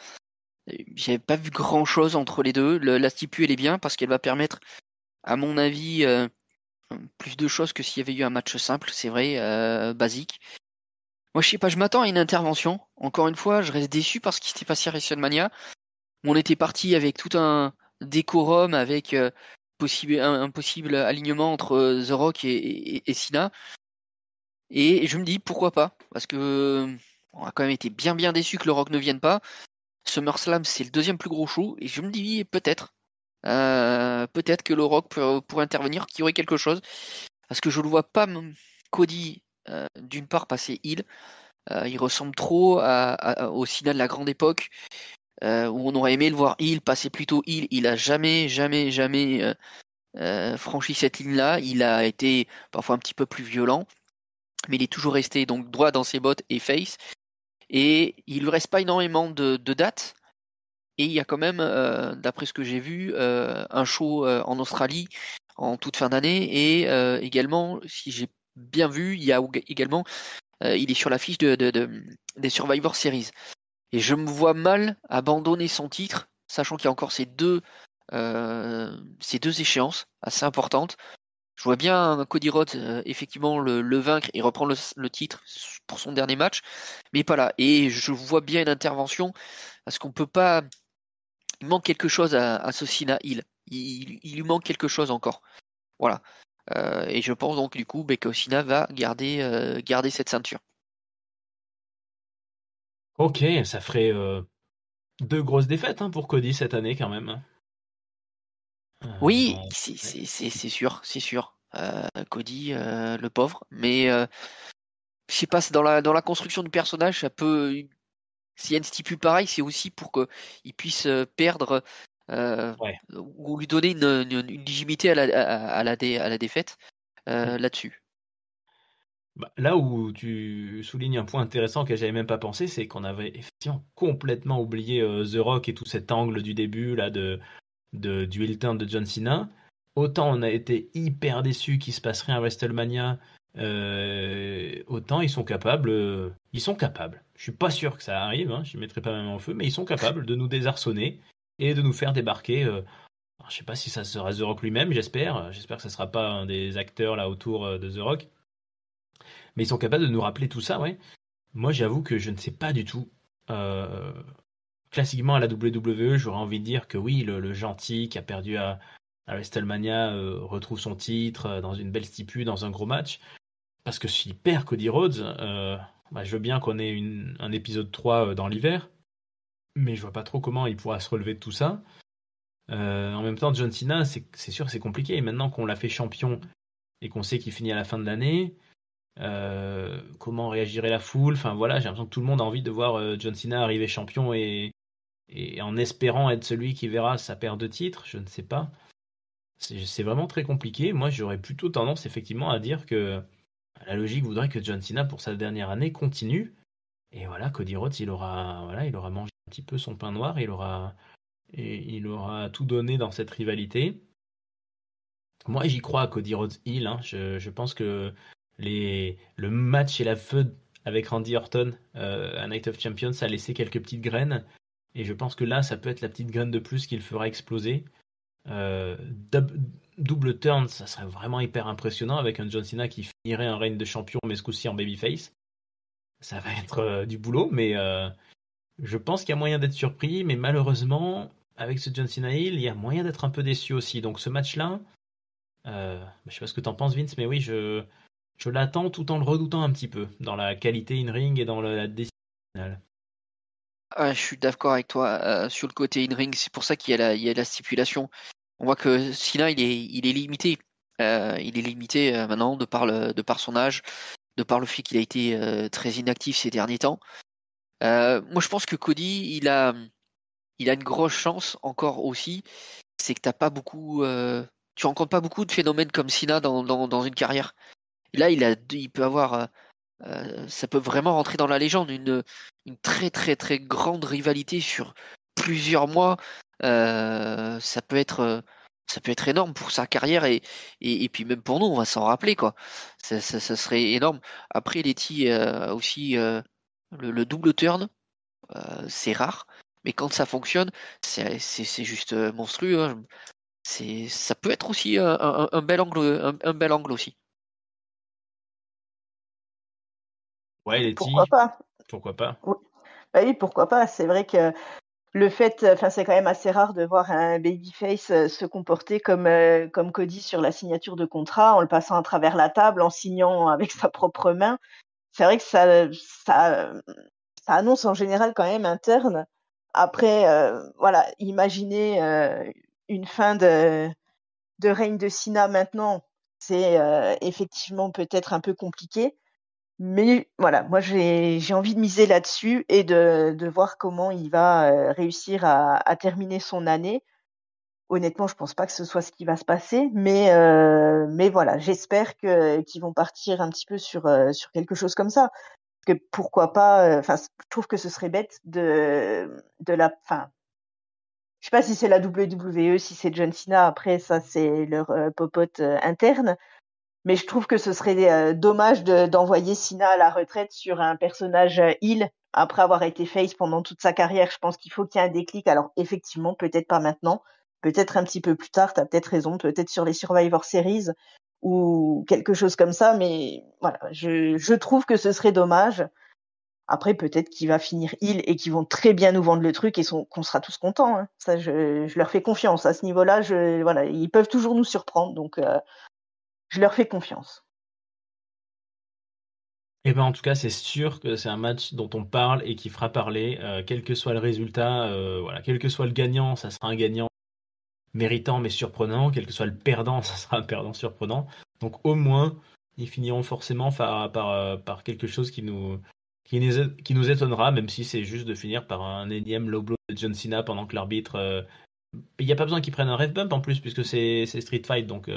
J'avais pas vu grand chose entre les deux. La stipu elle est bien parce qu'elle va permettre, à mon avis, plus de choses que s'il y avait eu un match simple, c'est vrai, basique. Moi je sais pas, je m'attends à une intervention. Encore une fois, je reste déçu parce qu'il s'était passé à WrestleMania. On était parti avec tout un décorum, avec un possible alignement entre The Rock et Cena. Et je me dis pourquoi pas, parce que on a quand même été bien déçus que le Rock ne vienne pas. SummerSlam c'est le deuxième plus gros show, et je me dis peut-être que le Rock pourrait intervenir, qu'il y aurait quelque chose, parce que je le vois pas Cody d'une part passer heel. Il ressemble trop au Cena de la grande époque, où on aurait aimé le voir heel, passer plutôt heel. Il a jamais franchi cette ligne-là. Il a été parfois un petit peu plus violent, mais il est toujours resté donc droit dans ses bottes et face. Et il lui reste pas énormément de dates. Et il y a quand même, d'après ce que j'ai vu, un show en Australie en toute fin d'année. Et également, si j'ai bien vu, il y a également, il est sur l'affiche des Survivor Series. Et je me vois mal abandonner son titre, sachant qu'il y a encore ces deux échéances assez importantes. Je vois bien Cody Rhodes effectivement le vaincre et reprendre le titre pour son dernier match, mais pas là. Et je vois bien une intervention, parce qu'on peut pas. Il manque quelque chose à ce Cena Hill. Il lui manque quelque chose encore. Voilà. Et je pense donc du coup que Cena va garder cette ceinture. Ok, ça ferait deux grosses défaites hein, pour Cody cette année quand même. Oui, Dans... ouais. c'est sûr, c'est sûr. Cody, le pauvre, mais je sais pas, c'est dans la construction du personnage, ça peut. S'il y a une stipule pareil, c'est aussi pour qu'il puisse perdre Ouais. ou lui donner une légitimité à la défaite là-dessus. Bah, là où tu soulignes un point intéressant que j'avais même pas pensé, c'est qu'on avait effectivement complètement oublié The Rock et tout cet angle du début là du heel turn de John Cena. Autant on a été hyper déçus qu'il se passe rien à WrestleMania, autant ils sont capables. Je suis pas sûr que ça arrive, hein, je ne mettrai pas ma main au feu, mais ils sont capables de nous désarçonner et de nous faire débarquer. Alors, je sais pas si ça sera The Rock lui-même, j'espère. J'espère que ça sera pas un des acteurs là autour de The Rock. Mais ils sont capables de nous rappeler tout ça, ouais. Moi, j'avoue que je ne sais pas du tout. Euh, Classiquement, à la WWE, j'aurais envie de dire que oui, le gentil qui a perdu à WrestleMania retrouve son titre dans une belle stipu, dans un gros match. Parce que s'il perd Cody Rhodes, bah, je veux bien qu'on ait un épisode 3 dans l'hiver, mais je vois pas trop comment il pourra se relever de tout ça. En même temps, John Cena, c'est sûr que c'est compliqué. Et maintenant qu'on l'a fait champion et qu'on sait qu'il finit à la fin de l'année, comment réagirait la foule? Enfin voilà, j'ai l'impression que tout le monde a envie de voir John Cena arriver champion et en espérant être celui qui verra sa paire de titres, je ne sais pas. C'est vraiment très compliqué. Moi, j'aurais plutôt tendance effectivement à dire que la logique voudrait que John Cena, pour sa dernière année, continue. Et voilà, Cody Rhodes, il aura mangé un petit peu son pain noir, il aura tout donné dans cette rivalité. Moi, j'y crois à Cody Rhodes Hill, hein. Je pense que le match et la feud avec Randy Orton à Night of Champions, ça a laissé quelques petites graines. Et je pense que là, ça peut être la petite graine de plus qui le fera exploser. Euh, dub- Double turn, ça serait vraiment hyper impressionnant avec un John Cena qui finirait un règne de champion, mais ce coup-ci en babyface. Ça va être du boulot, mais je pense qu'il y a moyen d'être surpris. Mais malheureusement, avec ce John Cena Hill, il y a moyen d'être un peu déçu aussi. Donc ce match-là, je sais pas ce que t'en penses, Vince, mais oui, je l'attends tout en le redoutant un petit peu dans la qualité in-ring et dans la décision finale. Ah, je suis d'accord avec toi sur le côté in-ring, c'est pour ça qu'il y a la stipulation. On voit que Cena il est limité. Il est limité maintenant de par son âge, de par le fait qu'il a été très inactif ces derniers temps. Moi, je pense que Cody, il a une grosse chance encore aussi, c'est que t'as pas beaucoup, tu rencontres pas beaucoup de phénomènes comme Cena dans une carrière. Et là, il peut avoir, ça peut vraiment rentrer dans la légende, une très très très grande rivalité sur plusieurs mois. Ça peut être énorme pour sa carrière et puis même pour nous, on va s'en rappeler quoi. Ça serait énorme. Après, Letty aussi le double turn. C'est rare, mais quand ça fonctionne, c'est juste monstrueux. Hein. Ça peut être aussi un bel angle, un bel angle aussi. Ouais, Pourquoi Letty, pas? pourquoi pas. Oui. Bah oui, pourquoi pas? C'est vrai que le fait, enfin, c'est quand même assez rare de voir un babyface se comporter comme Cody sur la signature de contrat, en le passant à travers la table, en signant avec sa propre main. C'est vrai que ça annonce en général quand même un turn. Après, voilà, imaginer une fin de règne de Cena maintenant, c'est effectivement peut-être un peu compliqué. Mais voilà, moi j'ai envie de miser là-dessus et de voir comment il va réussir à terminer son année. Honnêtement, je pense pas que ce soit ce qui va se passer, mais voilà, j'espère qu'ils vont partir un petit peu sur quelque chose comme ça. Parce que pourquoi pas, enfin, je trouve que ce serait bête enfin, je sais pas si c'est la WWE, si c'est John Cena, après ça c'est leur popote interne, mais je trouve que ce serait dommage d'envoyer Cena à la retraite sur un personnage heel après avoir été face pendant toute sa carrière. Je pense qu'il faut qu'il y ait un déclic. Alors effectivement, peut-être pas maintenant, peut-être un petit peu plus tard. T'as peut-être raison, peut-être sur les Survivor Series ou quelque chose comme ça. Mais voilà, je trouve que ce serait dommage. Après, peut-être qu'il va finir heel et qu'ils vont très bien nous vendre le truc et qu'on sera tous contents. Hein. Ça, je leur fais confiance à ce niveau-là. Voilà, ils peuvent toujours nous surprendre, donc je leur fais confiance. Et ben en tout cas, c'est sûr que c'est un match dont on parle et qui fera parler, quel que soit le résultat, voilà, quel que soit le gagnant, ça sera un gagnant méritant mais surprenant, quel que soit le perdant, ça sera un perdant surprenant. Donc au moins, ils finiront forcément par quelque chose qui nous étonnera, même si c'est juste de finir par un énième low blow de John Cena pendant que l'arbitre. Il n'y a pas besoin qu'ils prennent un ref bump en plus, puisque c'est Street Fight, donc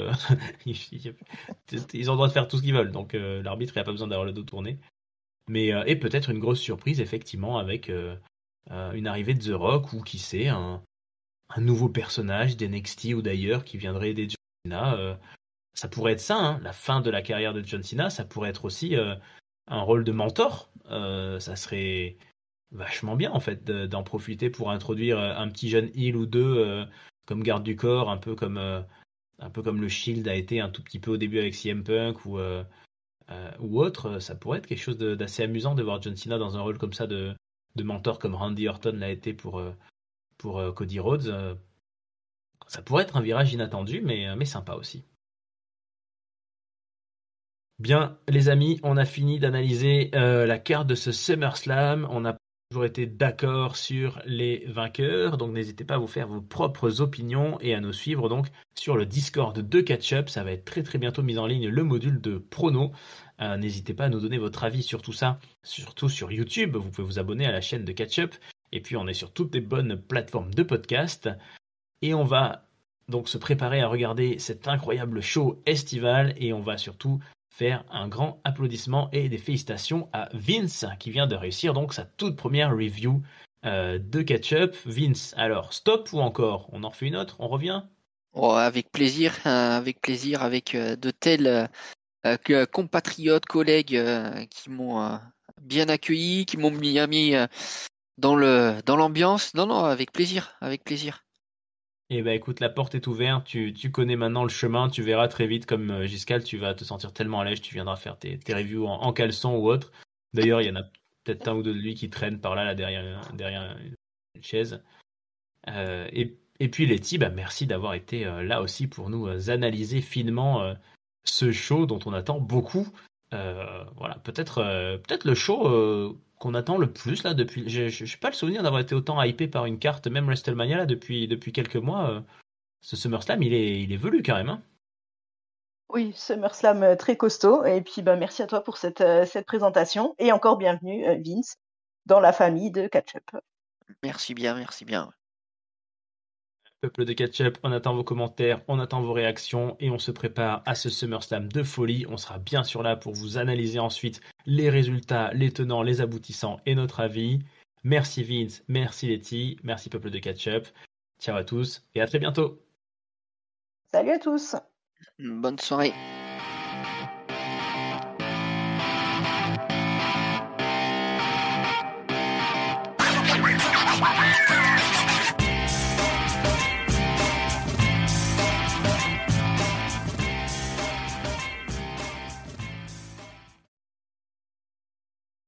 ils ont le droit de faire tout ce qu'ils veulent. Donc l'arbitre, il n'a pas besoin d'avoir le dos tourné. Mais, et peut-être une grosse surprise, effectivement, avec une arrivée de The Rock, ou qui sait, un nouveau personnage d'NXT ou d'ailleurs qui viendrait aider John Cena. Ça pourrait être ça, hein, la fin de la carrière de John Cena. Ça pourrait être aussi un rôle de mentor. Ça serait vachement bien, en fait, d'en profiter pour introduire un petit jeune heel ou deux comme garde du corps, un peu comme le Shield a été un tout petit peu au début avec CM Punk ou autre. Ça pourrait être quelque chose d'assez amusant de voir John Cena dans un rôle comme ça de mentor comme Randy Orton l'a été pour Cody Rhodes. Ça pourrait être un virage inattendu, mais sympa aussi. Bien, les amis, on a fini d'analyser la carte de ce SummerSlam. On a toujours été d'accord sur les vainqueurs, donc n'hésitez pas à vous faire vos propres opinions et à nous suivre donc sur le Discord de Catch-Up. Ça va être très très bientôt mis en ligne le module de prono. N'hésitez pas à nous donner votre avis sur tout ça, surtout sur YouTube. Vous pouvez vous abonner à la chaîne de Catch-Up. Et puis on est sur toutes les bonnes plateformes de podcast. Et on va donc se préparer à regarder cet incroyable show estival et on va surtout faire un grand applaudissement et des félicitations à Vince qui vient de réussir donc sa toute première review de Catch-Up. Vince, alors stop ou encore? On en refait une autre? On revient? Oh, avec plaisir, avec de tels compatriotes, collègues qui m'ont bien accueilli, qui m'ont mis dans l'ambiance. Non, non, avec plaisir, avec plaisir. Eh ben écoute, la porte est ouverte, tu connais maintenant le chemin, tu verras très vite comme Giscal, tu vas te sentir tellement à l'aise, tu viendras faire tes reviews en caleçon ou autre. D'ailleurs, il y en a peut-être un ou deux de lui qui traînent par là, derrière une chaise. Et puis Letty, bah, merci d'avoir été là aussi pour nous analyser finement ce show dont on attend beaucoup. Voilà, peut-être le show qu'on attend le plus là depuis. Je n'ai pas le souvenir d'avoir été autant hypé par une carte, même WrestleMania là depuis quelques mois. Ce SummerSlam, il est velu quand même. Hein. Oui, SummerSlam très costaud. Et puis, merci à toi pour cette présentation. Et encore bienvenue, Vince, dans la famille de Catch-Up. Merci bien, merci bien. Peuple de Ketchup, on attend vos commentaires, on attend vos réactions et on se prépare à ce SummerSlam de folie. On sera bien sûr là pour vous analyser ensuite les résultats, les tenants, les aboutissants et notre avis. Merci Vince, merci Letty, merci Peuple de Ketchup. Ciao à tous et à très bientôt. Salut à tous! Bonne soirée.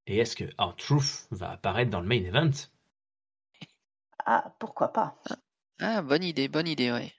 Et est-ce que R-Truth va apparaître dans le main event? Ah, pourquoi pas? Ah, bonne idée, ouais.